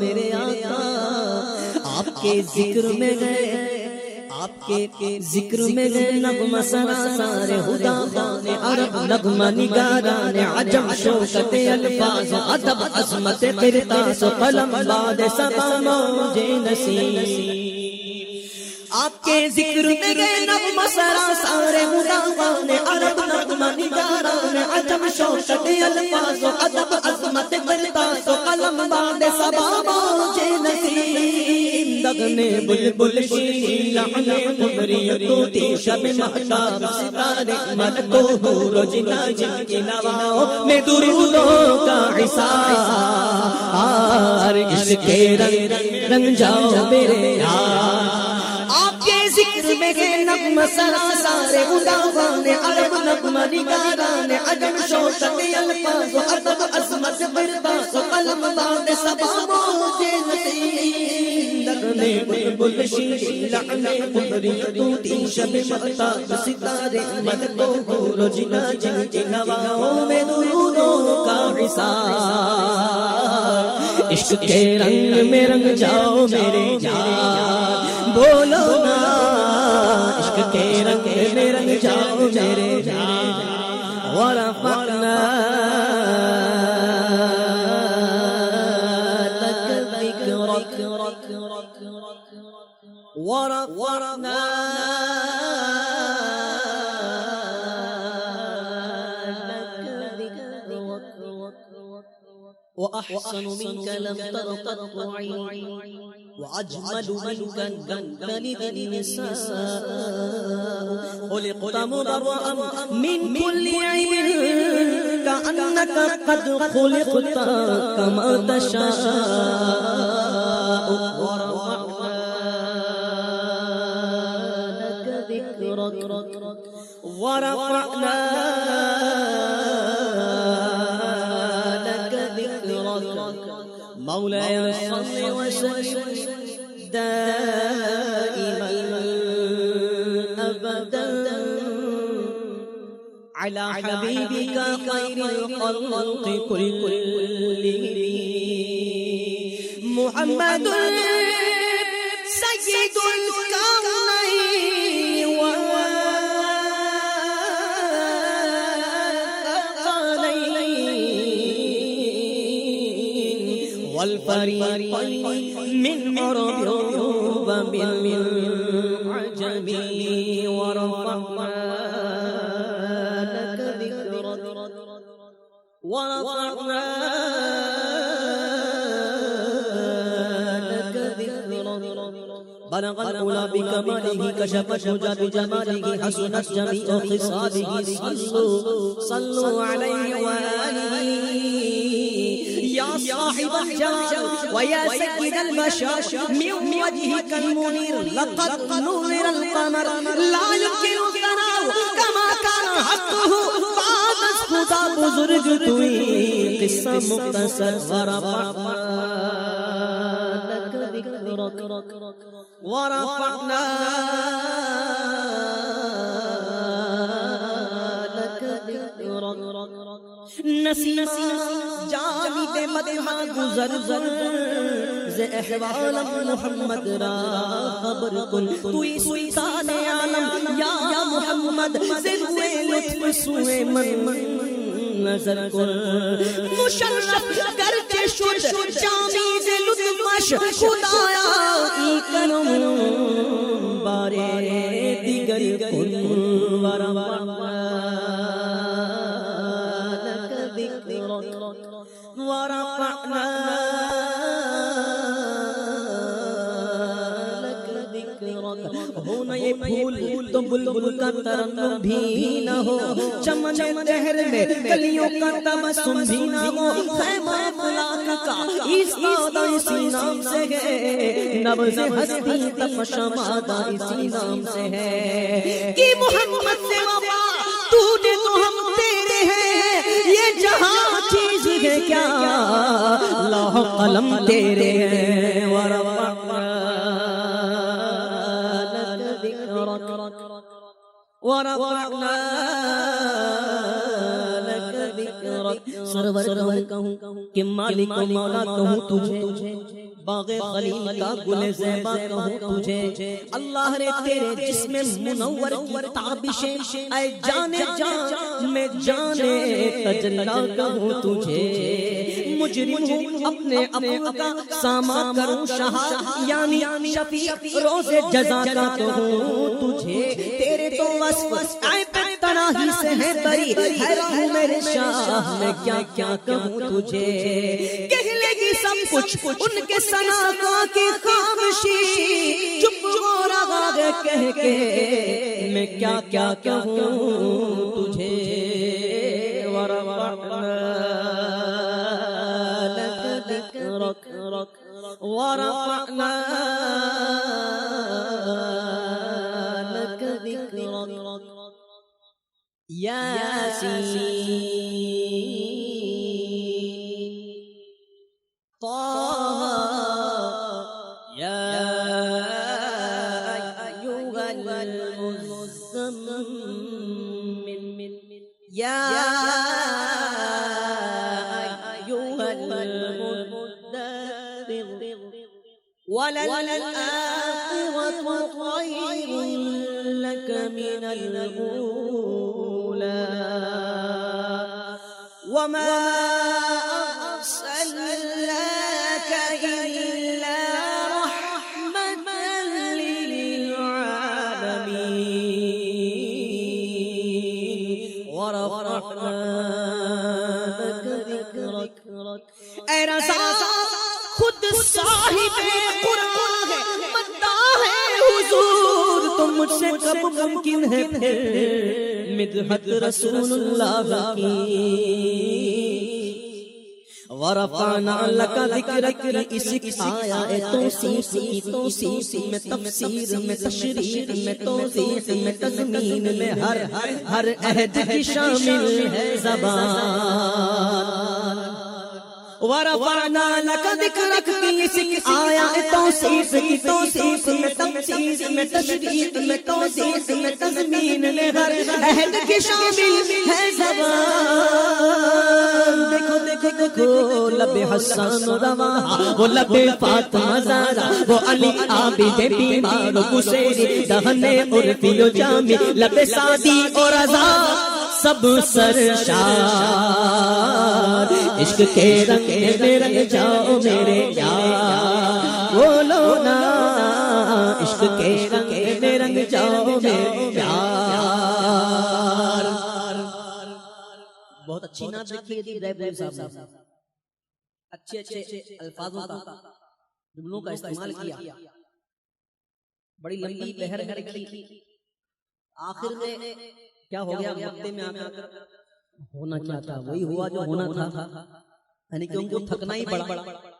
میرے آقا آپ کے ذکر میں ہے آپ کے ذکر میں ہے نغمہ سراسار ہدا خان عرب نغمہ نگاران عجم شوکت الفاظ ادب عظمت قرطاس قلم باد سبا موج نسیم آپ کے ذکر میں گئے نغمہ سراسار ہدا خان عرب نغمہ نگاران عجم شوکت الفاظ ادب عظمت قرطاس قلم باد سبا موج نسیم دغنے بلبل شیرین لحنے قمری توتی شب محتاب ستارے ملک و حور و جنا جن کی نواؤں میں درودوں کا حصار عشق کے رنگ رنگ جاؤ میرے یار آپ کے ذکر میں گئے نغمہ سراسار ہدا خان عرب نغمہ نگاران عجم شوکت الفاظ ادب عظمت قرطاس قلم باد سبا موج نسیم لغنے بلبل شیرین لحنے قمری توتی شب محتاب ستارے ملک و حور و جنا جن کی نواؤں میں درودوں کا حصار عشق کے رنگ میں رنگ جاؤ میرے یار بولو نا عشق کے رنگ میں رنگ جاؤ میرے یار ورفعنا لك ذكرك ورفعنا وأحسن منك لم ترقط عيني وأجمل منك تلد النساء خلقت مبرأ من كل عيب كأنك قد خلقت كما تشاء ورفعنا لك ذكرك ورفعنا مولاي صل وسلم دائما أبدا على حبيبك خير الخلق كلهم محمد سيد الكونين والفريقين من عرب ومن عجم ورفعنا لك ذكرك ورفعنا بلغ العلا بکمالہ کشف الدجى بجمالہ حسنت جمیع خصالہ صلوا علیہ وآلہ یا صاحب الجلال ویا سید البشر من وجهك المنیر لقد نور القمر لا يمكن الثناء كما كان حقه بعد خدا بزرگ توئی قصہ مختصر ورفعنا لك ذکرک ورفعنا لك ذکرک نسیما جانب مدحا گزر ز احوال محمد را خبر کن توی سلطان عالم یا محمد سے روئے لطف سوئے من نظر کن مشرف گرچہ شد جامی ز لطفش خدایا ای کنم بارے دیگر کن ورفعنا لك ذکرک ورفعنا لك ذکرک ہونا یہ پھول تو بلبل کا ترنم بھی نہ ہو چمن دہر میں کلیوں کا تبسم بھی نہ ہو خیمہ فلاک کا ایستادہ اسی نام سے ہے نبض ہستی تپشمادہ اسی نام سے ہے کہ محمد سے وفا تو نے تو ہم تیرے ہیں یہ جہاں چیز ہے کیا لوح قلم تیرے ہیں ورفعنا لك ذکرک ورفعنا لك ذکرک سرور کہوں کہ مالک و مولا کہوں تجھے باغ خلیل کا گل زیبا کہوں تجھے اللہ نے تیرے جسم منور کی تابشیں اے جانے جان میں جانے تجلا کہوں تجھے مجرم ہوں اپنے عفو کا ساما کروں شہا یعنی شفیع روز جزا کا کہوں تجھے تیرے تو وصف اے تناہی سے ہے بری حیران ہوں میرے شاہ میں کیا کیا کہوں تجھے کہہ لے گی سب کچھ ان کے سنا کی خامشی چپ ہو رہا ہے کہہ کے میں کیا کیا کہوں تجھے ورفعنا لك ذکرک ورفعنا لك ذکرک یاسین طه یا ایھا المزمل یا ایھا المدثر وللآخرة خير لك من الأولى وما أرسلناك إلا رحمة للعالمين ورفعنا لك ذکرک اے رضا خود صاحب قرآن ہے مداح ہے حضور تو مجھ سے کب ممکن ہے پھر مدحت رسول اللہ کی ورفعنا لك ذکرک اس آیا ہے توصیف کی توصیف میں تفسیر میں تشریح میں توضیح میں تضمین میں ہر عہد کی شامل ہے زبان ورفعنا لك ذکرک کی اس آیا ہے توصیف کی توصیف میں تفسیر میں تشریح میں توضیح میں تضمین میں ہر عہد کی شامل ہے زبان دیکھو دیکھو دیکھو لب حسان رواں وہ لب فاطمہ زہرا وہ علی عابد بیمار و کسیری دہنے عرفی و جامی لب سعدی اور رضا سب سرشار عشق کے رنگ میں رنگ جاؤ میرے یار بولو نا عشق کے رنگ میں رنگ جاؤ میرے یار بہت اچھی نعت لکھی ہے ریبوی صاحب نے اچھے اچھے الفاظوں کا جملوں کا استعمال کیا بڑی لمبی بحر میں رکھی، آخر میں کیا ہو گیا، مکے میں آ کر ہونا کیا تھا وہی ہوا جو ہونا تھا، یعنی کہ ان کو تھکنا ہی پڑا،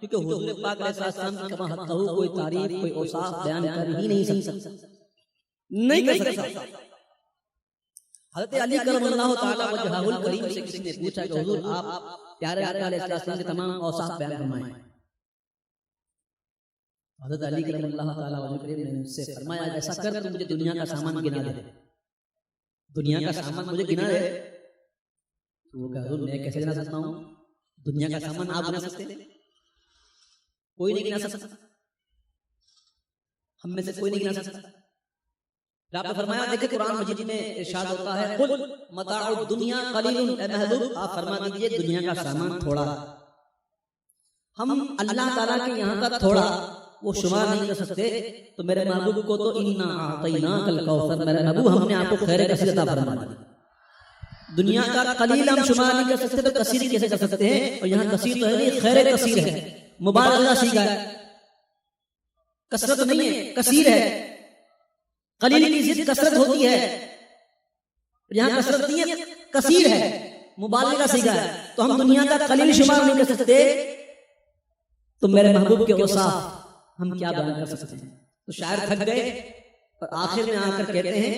کیونکہ حضور پاک علیہ السلام کی کما حق کوئی تعریف کوئی اوصاف بیان کر ہی نہیں سکتا، نہیں کر سکتا۔ حضرت علی کرم اللہ تعالی وجہہ الکریم سے کسی نے پوچھا کہ حضور آپ پیارے آقا علیہ السلام کے تمام اوصاف بیان فرمائیں۔ حضرت علی کرم اللہ تعالی وجہہ الکریم نے اس سے فرمایا ایسا کر تو مجھے دنیا کا سامان گنا دے، دنیا کا سامان مجھے گنا دے۔ تو وہ کہا حضور میں کیسے گنا سکتا ہوں، دنیا کا سامان آپ گنا سکتے، کوئی نہیں گنا سکتا، ہم میں سے کوئی نہیں گنا سکتا۔ آپ نے فرمایا دیکھیں قرآن مجید میں ارشاد ہوتا ہے قل متاع الدنیا قلیل، اے محبوب آپ فرما دیجئے دنیا کا سامان تھوڑا، ہم اللہ تعالیٰ کے یہاں کا تھوڑا وہ شمار نہیں کر سکتے، تو میرے محبوب کو تو انا اعطیناک الکوثر، میرے محبوب ہم نے آپ کو خیر کثیر عطا فرما دی، دنیا کا قلیل ہم شمار نہیں کر سکتے تو کثیر کیسے کر سکتے ہیں، اور یہاں کثیر تو ہے نہیں، خیر کثیر ہے، مبالغہ سیکھا ہے، کثرت نہیں ہے کثیر ہے، قلیل کی ضد کثرت ہوتی ہے، یہاں کثرت نہیں ہے کثیر ہے، مبالغہ سیکھا ہے، تو ہم دنیا کا قلیل شمار نہیں کر سکتے، تو میرے محبوب کے اوصاف ہم کیا بیان کر سکتے ہیں۔ تو شاعر تھک گئے اور آخر میں آ کر کہتے ہیں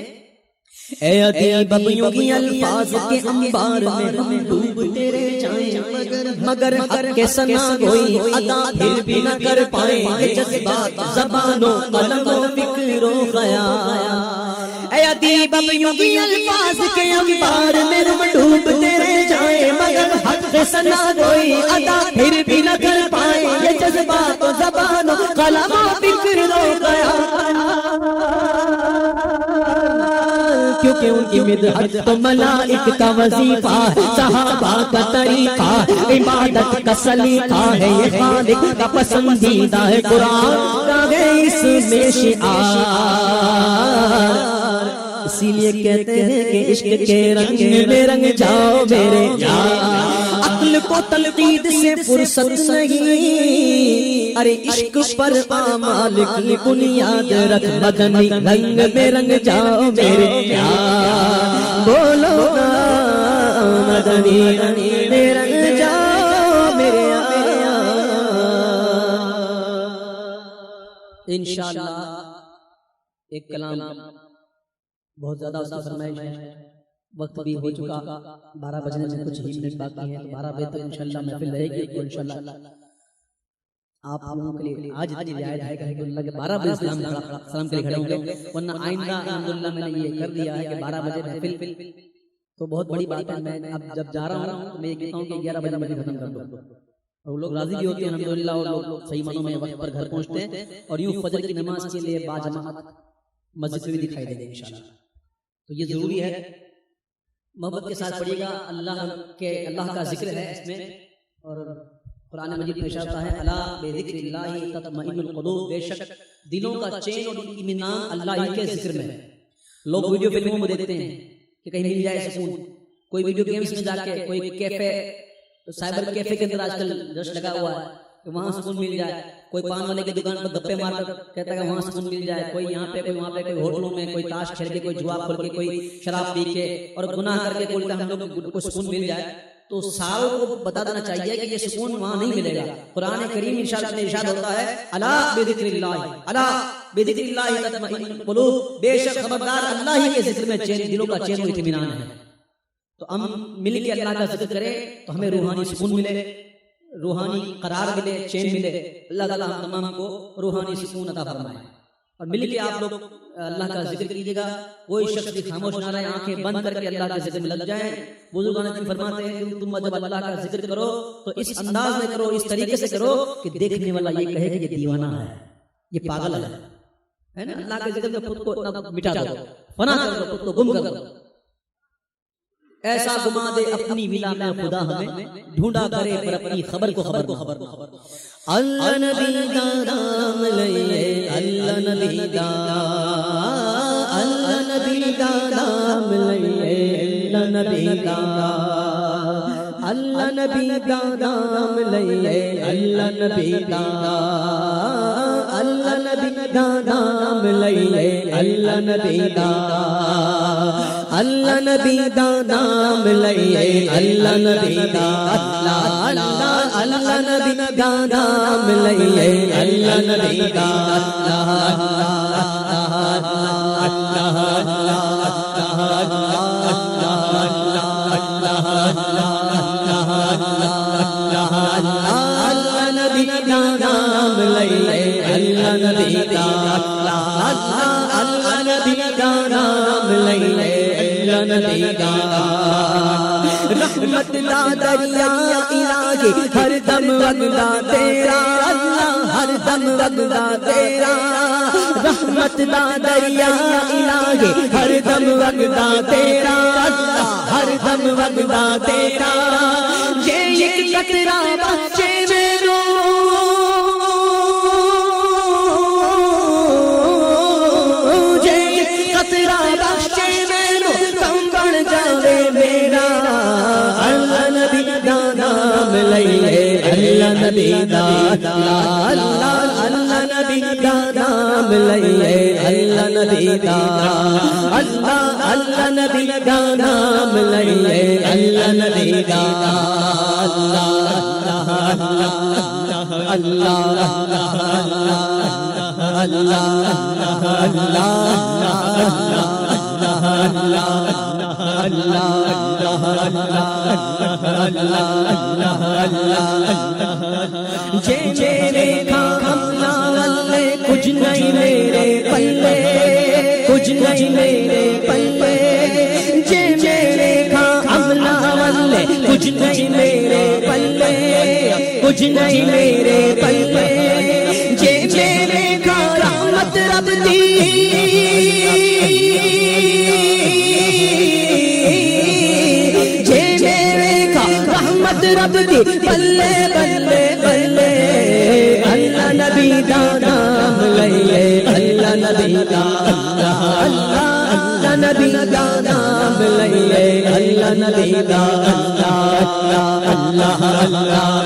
اے ادیب ابیوں کی الفاظ کے انبار میں ہم ڈوب تیرے جائیں، مگر حق کے ثنا کوئی ادا پھر بھی نہ کر پائیں، یہ جذبات زبان و قلم و فکر و خیال، اے ادیب ابیوں کی الفاظ کے انبار میں ہم ڈوب تیرے جائیں، مگر حق کے ثنا کوئی ادا پھر بھی نہ کر پائیں، یہ جذبات و زبان و قلم و فکر و خیال، کیونکہ ان کی مدحت تو ملائک کا وظیفہ ہے، صحابہ کا طریقہ، عبادت کا سلیقہ ہے، یہ خالق کا پسندیدہ ہے، قرآن کا ہے اس میں شعار، اسی لیے کہتے ہیں کہ عشق کے رنگ میں رنگ جاؤ میرے یار، عقل کو تنقید سے فرصت نہیں، ارے عشق پر اعمال کی بنیاد رکھ، مدنی رنگ میں رنگ جاؤ میرے یار، بولو نا مدنی رنگ میں رنگ جاؤ میرے یار۔ انشاءاللہ ایک کلام بہت زیادہ اس کی فرمائش ہے، وقت بھی ہو چکا، 12 بجنے میں کچھ ہی منٹ باقی ہیں، 12 بجے تک انشاءاللہ محفل رہے گی، تو انشاءاللہ آپ لوگوں کے لیے آج رعایت ہے کہ اللہ کے 12 بجے سلام کے لیے کھڑے ہوں گے، ورنہ آئندہ الحمدللہ میں نے یہ کر دیا ہے کہ 12 بجے محفل تو بہت بڑی بات ہے، میں اب جب جا رہا ہوں تو میں یہ کہتا ہوں کہ 11 بجے محفل ختم کر دو، اور لوگ راضی بھی ہوتے ہیں الحمدللہ، اور لوگ صحیح معنوں میں وقت پر گھر پہنچتے ہیں، اور یوں فجر کی نماز کے لیے باجماعت مسجد میں بھی دکھائی دے گی انشاءاللہ۔ تو یہ ضروری ہے، محبت کے ساتھ پڑھیے گا، اللہ کا ذکر ہے اس میں، اور قرآن مجید میں ارشاد ہے الا بذکر اللہ تطمئن القلوب، بے شک دلوں کا چین اور اطمینان اللہ ہی کے ذکر میں ہے۔ لوگ ویڈیو فلموں میں دیکھتے ہیں کہ کہیں مل جائے سکون، کوئی ویڈیو گیمز میں جا کے، کوئی کیفے سائبر کیفے کے اندر آج کل رش لگا ہوا ہے کہ وہاں سکون مل جائے، کوئی پان والے کی دکان پر گپے مار کر کہتا ہے کہ وہاں سکون مل جائے، کوئی یہاں پہ کوئی وہاں پہ، کوئی ہوٹلوں میں، کوئی تاش کھیل کے، کوئی جوا کھول کے، کوئی شراب پی کے اور گناہ کر کے بولتا ہم لوگ کو سکون مل جائے، تو ساروں کو بتا دینا چاہیے کہ یہ سکون وہاں نہیں ملے گا۔ قرآن کریم انشاءاللہ ارشاد ہوتا ہے الا بذکر اللہ تطمئن القلوب، بے شک خبردار اللہ ہی کے ذکر میں چین، دلوں کا چین و اطمینان ہے۔ تو ہم مل کے اللہ کا ذکر کریں تو ہمیں روحانی سکون ملے، روحانی قرار ملے، چین ملے، اللہ تعالیٰ ہم تمام کو روحانی سکون عطا فرمائے۔ اور مل کے آپ لوگ اللہ کا ذکر کیجیے گا، کوئی شخص بھی خاموش نہ رہے، آنکھیں بند کر کے اللہ کے ذکر میں لگ جائیں۔ بزرگان دین فرماتے ہیں کہ تم جب اللہ کا ذکر کرو تو اس انداز میں کرو، اس طریقے سے کرو کہ دیکھنے والا یہ کہے کہ یہ دیوانہ ہے، یہ پاگل ہے نا۔ اللہ کے ذکر میں خود کو مٹا دو، فنا کر دو، خود کو گم کر دو، ایسا گما دے اپنی ولا میں خدا ہمیں، ڈھونڈا کرے پر اپنی خبر کو خبر۔ اللہ نبی دا نام لئے، اللہ نبی دا، اللہ نبی دا نام لئے، اللہ نبی دا، اللہ نبی دا نام لئے، اللہ نبی دا، اللہ نبی دا نام لئیے اللہ نبی دا اللہ نبی دا نام لئیے اللہ نبی دا اللہ اللہ اللہ نبی دا نام لئیے اللہ نبی دا اللہ نبی دا نام لئیے اللہ نبی دا اللہ نبی دا نام لئیے اللہ نبی دا رحمت دا دریا الہی ہر دم وگدا تیرا اللہ ہر دم وگدا تیرا رحمت دا دریا الہی ہر دم وگدا تیرا اللہ ہر دم وگدا تیرا یہ ایک قطرہ بچے میرو یہ قطرہ بچے میرو کم بڑھ جاوے میرا اللہ نبی دا نام لئیے اللہ نبی دا اللہ اللہ نبی دا نام لئیے اللہ نبی دا اللہ اللہ نبی دا نام لئیے اللہ نبی دا جے میرے کھانا والے کچھ نہیں میرے پلے کچھ نہیں میرے پلے جے میرے کھانا والے کچھ نہیں میرے پلے کچھ نہیں میرے پلے جے میرے رحمت رب دی رحمت رب دی بلے بلے بلے اللہ نبی دا نام لئیے اللہ نبی دا اللہ اللہ نبی دا نام لئیے اللہ نبی دا اللہ اللہ اللہ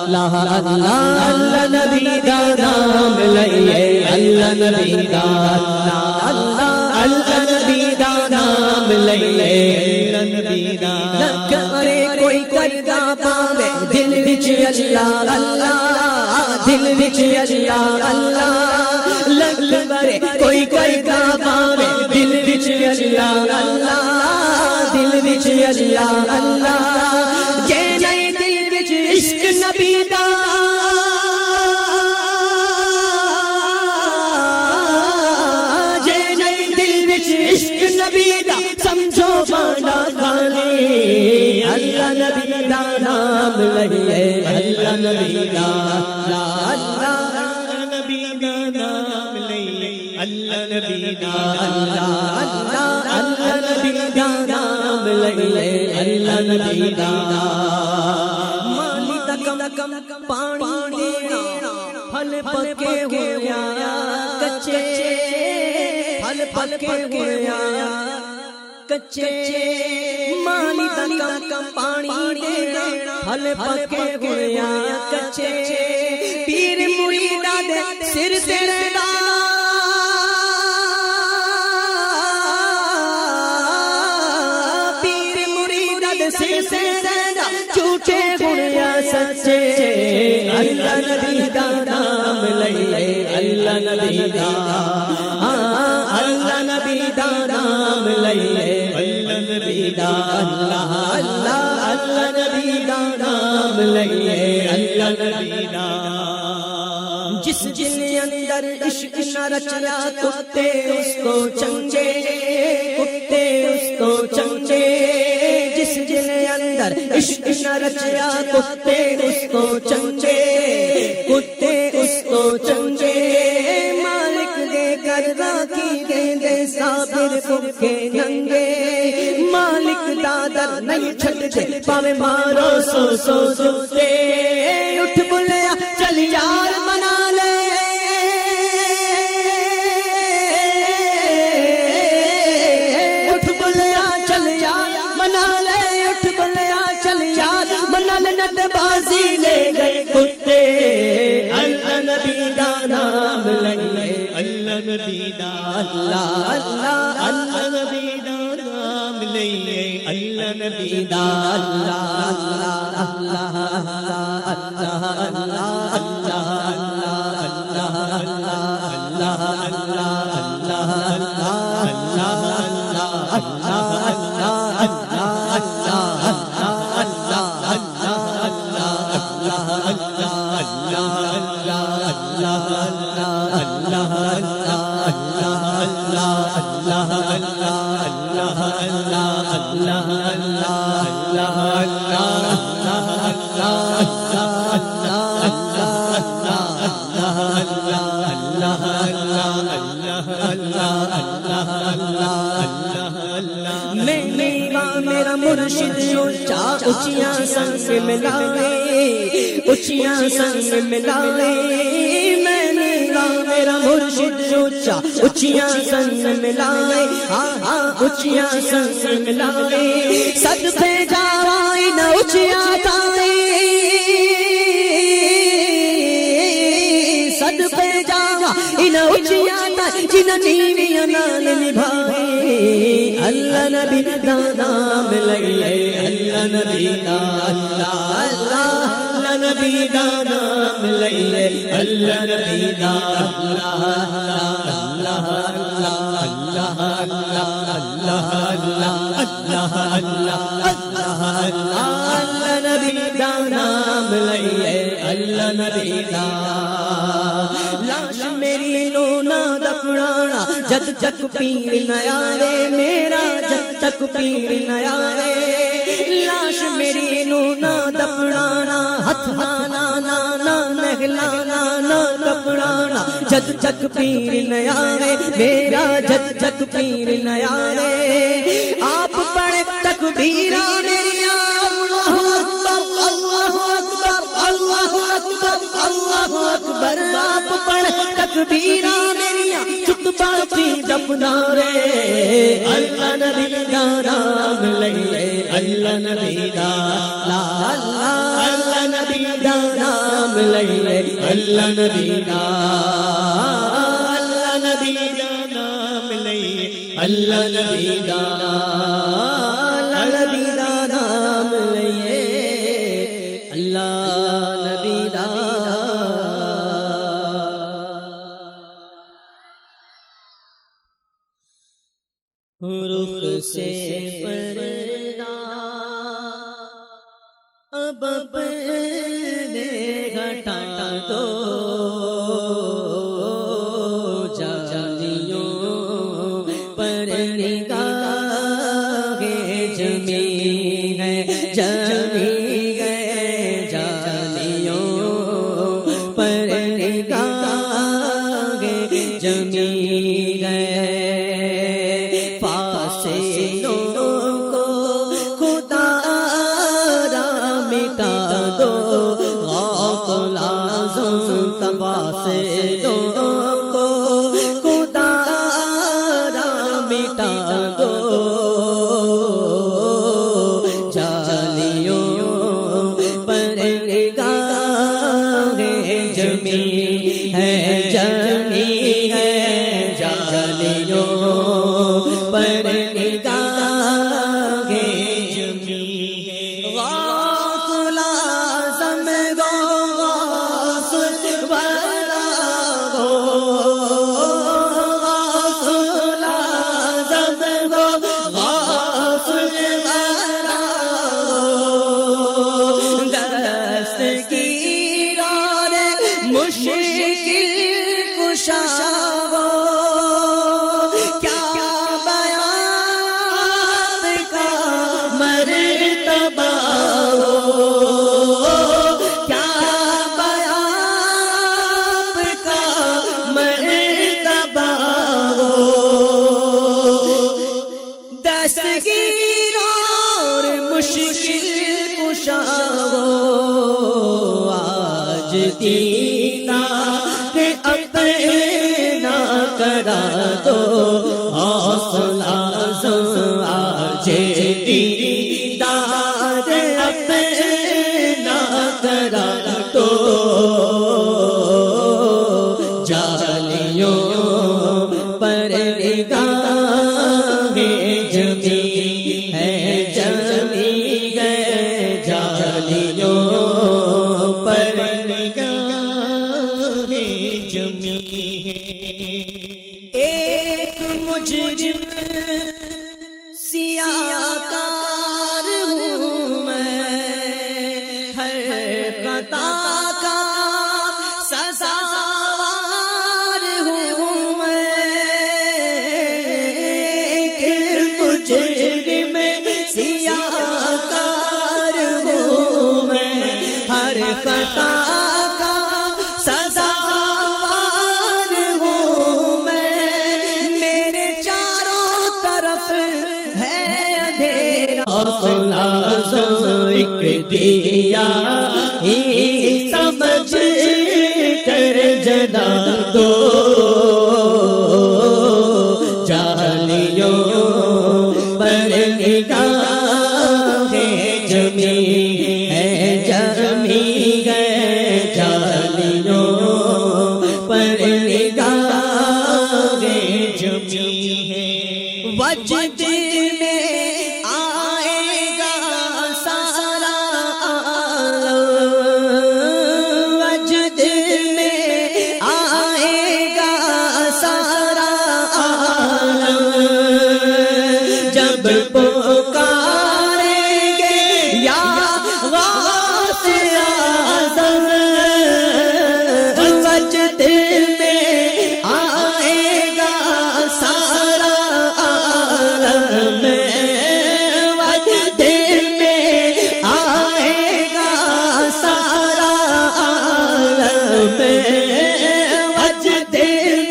اللہ اللہ نبی دا نام لئیے اللہ نبی دا اللہ اللہ نبی دا نام لئیے اللہ نبی دا کرے کوئی کردا پاوے دل وچ اللہ اللہ دل وچ اللہ اللہ لگ برے کوئی کردا پاوے دل وچ اللہ اللہ دل وچ اللہ اللہ جے نہیں دل وچ عشق نبی دا جے نہیں دل وچ عشق نبی دا سمجھو بانا خالی اللہ نبی دا نام لئیے اللہ نبی دا اللہ نبی دا نام لئیے اللہ نبی دا اللہ اللہ نبی دا نام لئیے اللہ نبی دا مالی دا کم پانی دینا پھل پکے ہویا کچے پھل پکے ہویا کچے مالی دا کم پانی دینا پھل پکے ہویا کچے پیر مریدہ دے سر تیرے دا جھوٹے گنیا سچے اللہ نبی دا نام لئیے اللہ نبی دا اللہ نبی دا نام لئیے اللہ نبی دا اللہ اللہ اللہ نبی دا نام لئیے اللہ نبی دا جس جن اندر عشق نہ رچیا کتے اس کو چنگے کتے اس کو چنگے جس جن اندر عشق نہ رچیا کتے اس کو چنگے کتے اس کو چنگے مالک دے کر راکی دے دے صابر فکے ننگے مالک دادر نہیں چھٹتے پاوے مارو سو سو جھوٹے اٹھ بلیا چل یار منا لے جنت بازی لے گئے کتے اللہ نبی دا نام لئے اللہ نبی دا اللہ اللہ اللہ نبی دا نام لئے اللہ نبی دا اللہ اللہ اللہ اللہ اللہ میرا مرشد اونچا اونچیاں سنگ ملائے اونچیاں سنگ ملائے میں میرا مرشد اونچا اونچیاں سنگ ملائے اونچیاں سنگ ملائے صدقے جاوائے نہ اونچیاں تائے صدقے جاوائے نہ اونچیاں تائے جن نیویاں نال نبھائے اللہ نبی دا نام لئے اللہ نبی دا اللہ اللہ نبی دا نام لئے اللہ نبی دا اللہ اللہ اللہ اللہ اللہ اللہ اللہ نبی دا نام لئے اللہ نبی دا لاش میری لونا دفنانا جد تک پیر نہ آئے میرا جب تک پیر نہ آئے لاش میری لونا دفنانا ہاتھ لانا نہ نہلانا نہ دفنانا جد تک پیر نہ آئے میرا جد تک پیر نہ آئے آپ پڑھے تکبیرہ میری اللہ اکبر اللہ اکبر اللہ اکبر آپ پڑھ تکبیرہ میریاں چت باتی دفنا رے اللہ نبی دا نام لئے اللہ نبی دا اللہ نبی دا نام لئے اللہ نبی دا اللہ نبی دا نام لئے اللہ نبی دا اللہ نبی دا نام لئے اللہ نبی دا رخ سے پردہ اب پردے ہٹا دو جانیوں پر نگاہیں جمی ہے جمی گئے جانیوں پر نگاہیں جمی گئے کرا دو حوصلہ آج دیدار اپنا ایک مجرم سیاہکار ہوں میں، ہر خطا کا سزاوار ہوں میں، ایک مجرم سیاہکار ہوں میں، ہر خطا کا سزاوار ہوں میں، میرے چاروں طرف ہے اندھیرا، ایک دیا ہی سمجھ کر جلا دو، جالیوں پر نگاہیں جمی ہے، جمی گئے جالیوں پر نگاہیں جمی ہے، وجد میں آئے گا سارا عالم، وجد میں آئے گا سارا عالم، جب پکاریں گے یا غوث اعظم، وجد میں آئے گا سارا عالم، وجد میں آئے گا سارا عالم، وجد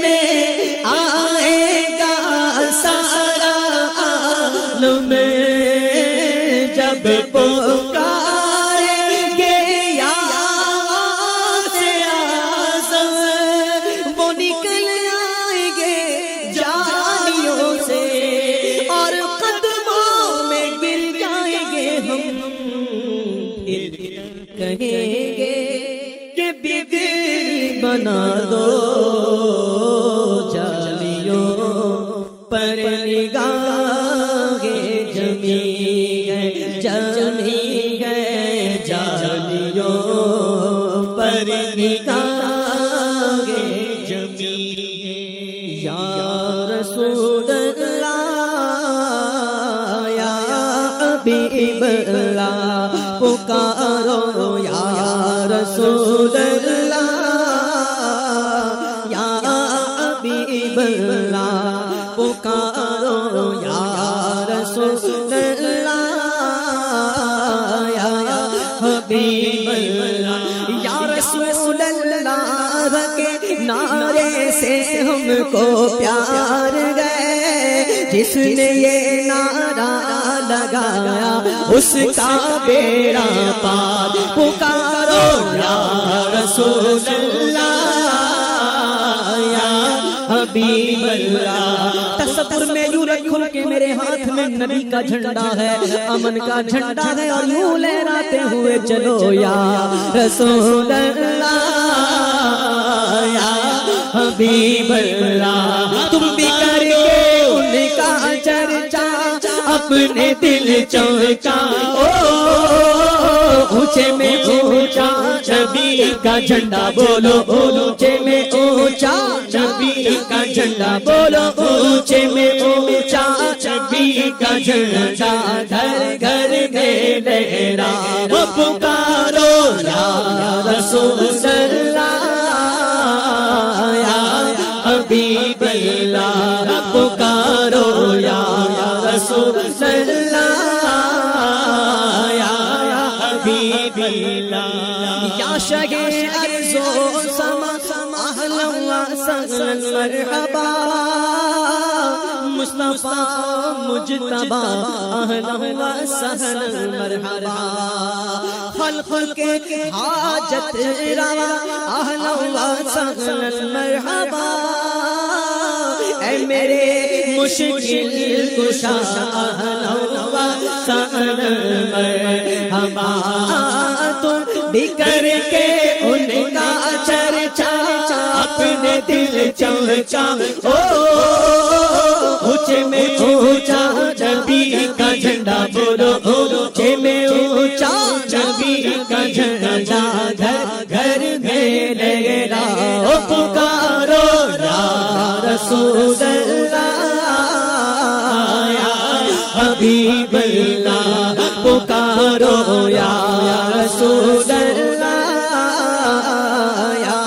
میں آئے گا سارا عالم، جب پکاریں گے یا غوث اعظم، وہ نکل آئیں گے جالیوں سے اور قدموں میں گر جائیں گے ہم، پھر کہیں گے کہ بگڑ بنا دو، جالیوں پر نگاہیں جمی گئے، جمی گئے جالیوں پر نگاہیں جمی گئے، یا رسول اللہ یا حبیب اللہ پکارو، یا رسول اللہ یا حبیب اللہ پکارو، یا رسول اللہ یا حبیب اللہ، یا رسول اللہ کے نعرے سے ہم کو پیار گئے، جس نے یہ نعرہ لگایا اس کا بیڑا پار، پکارو یا رسول اللہ یا حبیب اللہ، تصور میں یوں رکھو کہ میرے ہاتھ میں نبی کا جھنڈا ہے، امن کا جھنڈا ہے، اور یوں لہراتے ہوئے چلو یا رسول اللہ یا حبیب اللہ، تم بھی کر کے ان کا چرچا اپنے دل چونکا، اونچے میں اونچا نبی کا جھنڈا بولو، اونچے میں اونچا نبی کا جھنڈا بولو، اونچے میں اونچا نبی کا جھنڈا، گھر گھر میں لہرا، وہ پکارو یا رسول اللہ یا حبیب اللہ، پکارو یا رسول اللہ یا حبیب اللہ، یا شگے ارض و سما اہلا و سہلا مرحبا، مصطفیٰ مجتبی اہلا و سہلا مرحبا، خلق کے حاجت روا اہلا و سہلا مرحبا، اے میرے مشکل کشا اہلا و سہلا مرحبا، تم بھی کر کے ان کا چرچا اپنے دل چونکا، اونچے میں اونچا نبی کا جھنڈا بولو، اونچے میں اونچا نبی کا جھنڈا، گھر گھر میں لہرا، پکارو یا رسول اللہ یا حبیب اللہ پکارو یا رسول اللہ یا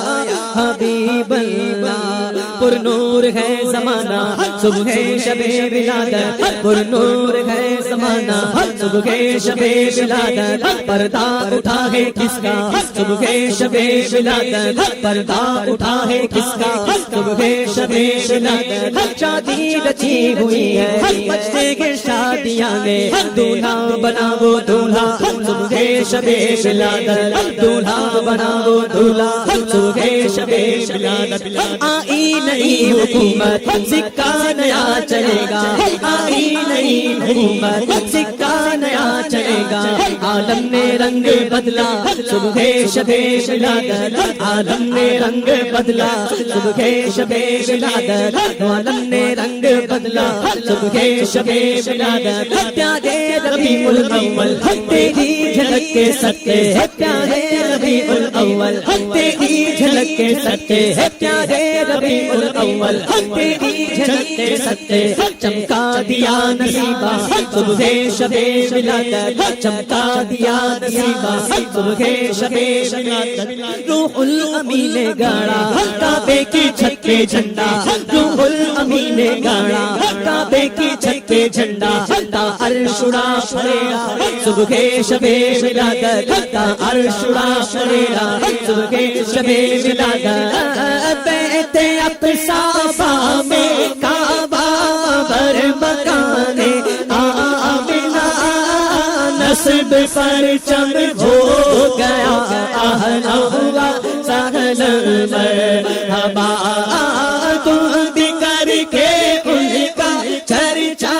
حبیب اللہ پر نور ہے زمانہ صبح شب ولادت پر نور ہے زمانہ صبح شب ولادت پردہ اٹھا ہے کس کا صبح شب ولادت پردہ اٹھا ہے کس کا صبح شب ولادت شادی رچی ہوئی ہے بچتے کے شادیاں میں دولہا بنا وہ دولہا صبح شب ولادت دولہا بنا وہ دولہا صبح شب ولادت آئی نئی حکومت سکہ نیا چلے گا آئی نئی حکومت سکہ نیا چلے گا عالم نے رنگ بدلا صبح شب ولادت عالم نے رنگ بدلا صبح شب ولادت عالم نے رنگ بدلا صبح شب ولادت پیارے ربیع الاول تیری جھلک کے صدقے پیارے ربیع الاول تیری جھلک کے صدقے پیارے ربیع الاول تیری جھلک کے صدقے چمکا دیا نصیبہ صبح شب ولادت چمکا دیا نصیبہ صبح شب ولادت روح الامین نے گاڑا کعبے کی چھت پہ جھنڈا روح الامین نے گاڑا کعبے کی چھت پہ جھنڈا تا عرش اڑا پڑے گا صبح شب ولادت تا عرش اڑا پڑے گا صبح شب ولادت بیت اقصی میں کعبہ بر مکان آمنہ نصب پر چم ہو گیا اہلا ہوا سہلا مرحبا تم بھی کر کے ان کا چرچا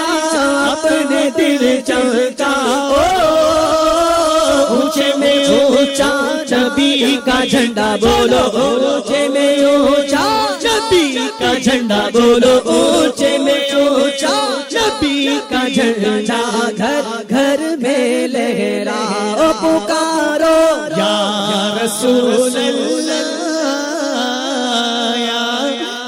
اپنے دل چمکاؤ اونچے میں اونچا نبی کا جھنڈا بولو اونچے میں اونچا نبی کا جھنڈا بولو اونچے میں اونچا نبی کا جھنڈا گھر گھر میں لہراؤ پکارو یا رسول اللہ یا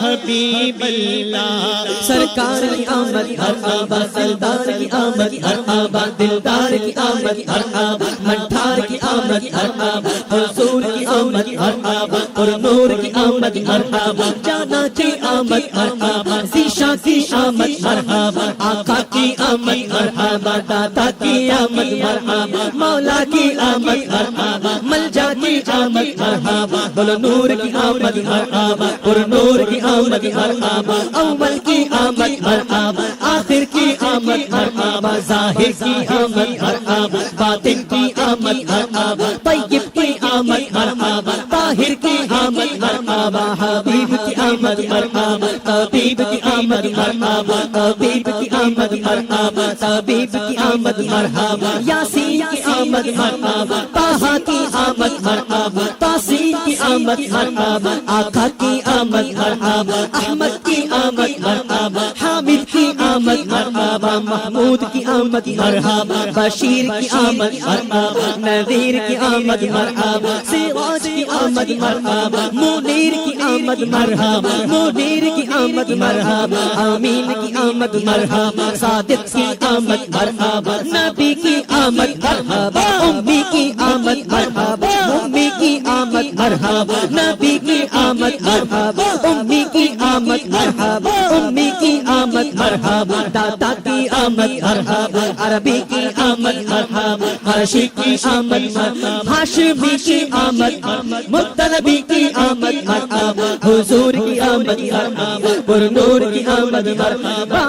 حبیب اللہ سرکار کی آمد ہر آباد سردار کی آمد ہر آباد دلدار کی آمد ہر آباد منٹھار کی آمد ہر آباد حضور کی آمد ہر آباد اور نور کی آمد ہر آباد جانا کی آمد ہر آباد زیشا کی آمد ہر آباد آقا کی آمد ہر آباد داتا کی آمد ہر آباد مولا کی آمد ہر آباد ملجا کی آمد ہر آباد بولو نور کی آمد ہر آباد اور نور کی آمد ہر آباد اول کی آمد ہر آباد آخر کی آمد ہر آباد ظاہر کی آمد ہر آباد باطن کی آمد ہر آباد طیب کی آمد ہر آباد طاہر کی آمد ہر آباد حبیب کی آمد ہر آباد طبیب کی آمد ہر آباد طبیب کی آمد ہر آباد طبیب کی آمد ہر آباد یاسین کی آمد ہر آباد طٰہٰ کی آمد ہر آباد تاسین کی آمد ہر آباد آقا کی آمد ہر آباد احمد کی آمد ہر آباد حامد کی آمد ہر آباد محمود کی آمد ہر آباد بشیر کی آمد ہر آباد نذیر کی آمد ہر آباد سراج کی آمد ہر آباد منیر کی آمد مرحبا منیر کی آمد مرحبا آمین کی آمد مرحبا صادق کی آمد مرحبا نبی کی آمد مرحبا امی کی آمد مرحبا امی کی آمد مرحبا نبی کی آمد مرحبا امی کی آمد مرحبا امی کی آمد مرحبا داتا کی آمد مرحبا عربی کی آمد مرحبا حرشی کی آمد مرحبا ہاشمی کی آمد مطلبی کی آمد مرحبا حضور کی آمد مرحبا پر نور کی آمد مرحبا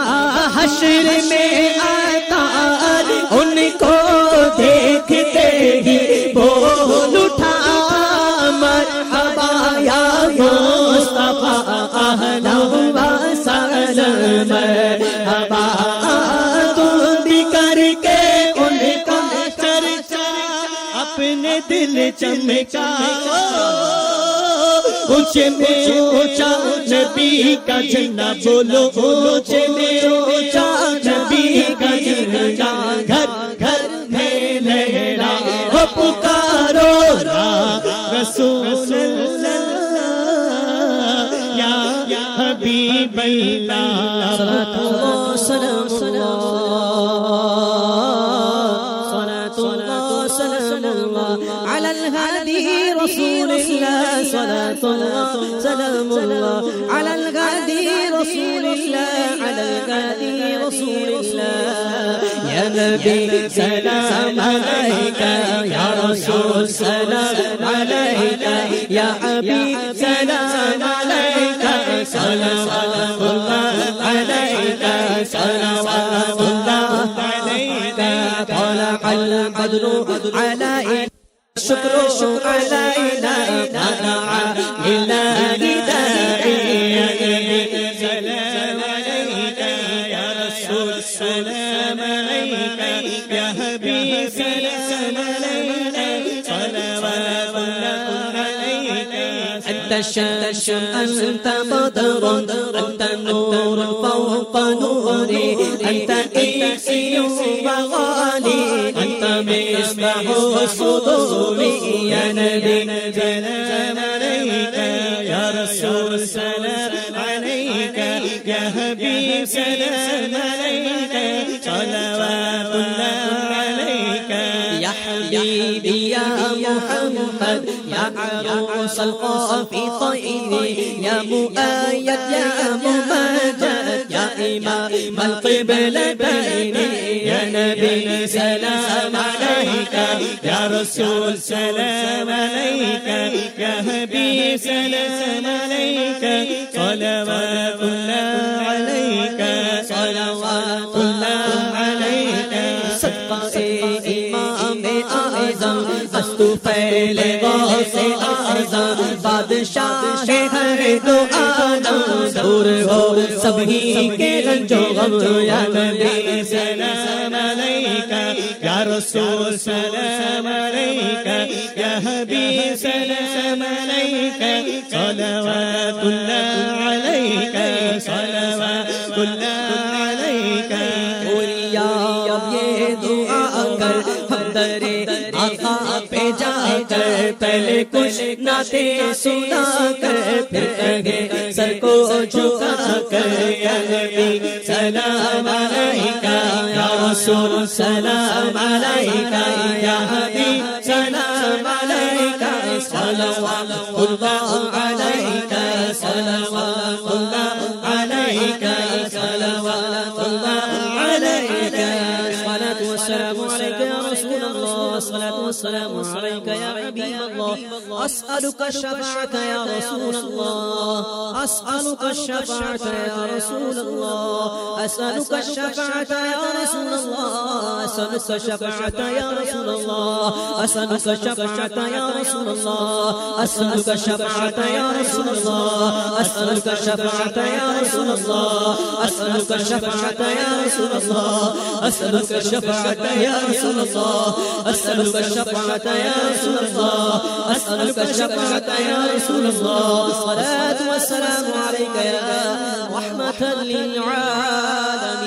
حشر میں آتا ان کو دیکھتے ہی بول اٹھا مرحبا یا مصطفیٰ اہلا و سہلا مرحبا تم بھی کر کے ان کا چرچا اپنے دل چمکاؤ اونچے میں اونچا نبی کا جھنڈا بولو اونچے میں اونچا نبی کا جھنڈا گھر گھر میں لہراؤ پکارو رسول اللہ یا حبیب اللہ صلاة الله سلام الله سلام الله على الهادي رسول الله صلاة الله سلام الله على الهادي رسول الله على الهادي رسول الله یا نبی سلام علیکہ یا رسول سلام علیکہ یا حبیب سلام علیکہ صلوات اللہ علیکہ صلوات اللہ علیکہ طلع البدر علينا الشكر علينا دعا لله داعيا سلام علیکہ یا رسول سلام علیکہ یا حبیب سلام علیکہ صلوات اللہ علیکہ أنت الشمس أنت بدر أنت نور فوق نوري أنت إيسي وغالي أنت مصباح الصدور یا نبی سلام علیکہ یا رسول سلام علیکہ یا حبیب سلام علیکہ صلوات اللہ علیکہ يا حبيبي يا محمد يا عروس القافي طيري يا مؤيد يا ممجد يا إمام القبلتين یا نبی سلام علیکہ یا رسول سلام علیکہ یا حبیب سلام علیکہ صلوات اللہ علیکہ صلوات اللہ علیکہ صدقہ امام اعظم استفیل غوث اعظم بادشاہ ہر دو عالم دور ہو سبھی کے رنج و غم یا نبی سلام علیکہ یا رسول سلام علیکہ یا حبیب سلام علیکہ صلوات اللہ علیکہ صلوات اللہ علیکہ یا اب یہ دعا کر ہم درے آقا پہ جا کر پہلے کچھ نعتیں سنا کر پھر کہے سر کو جھکا کر یا نبی سلام علیکہ یا رسول سلام علیکہ یا حبیب سلام علیکہ صلوات اللہ علیکہ صلوات اللہ علیکہ صلوات اللہ علیکہ الصلاة والسلام عليك يا رسول الله الصلاة والسلام عليك يا حبيب الله أسألك الشفاعة يا رسول الله أسألك الشفاعة يا رسول الله أسألك الشفاعة يا رسول الله أسألك الشفاعة يا رسول الله أسألك الشفاعة يا رسول الله أسألك الشفاعة يا رسول الله أسألك الشفاعة يا رسول الله أسألك الشفاعة يا رسول الله أسألك الشفاعة يا رسول الله أسألك الشفاعة يا رسول الله أسألك الشفاعة يا رسول الله الصلاة والسلام عليك يا رحمة للعالمين.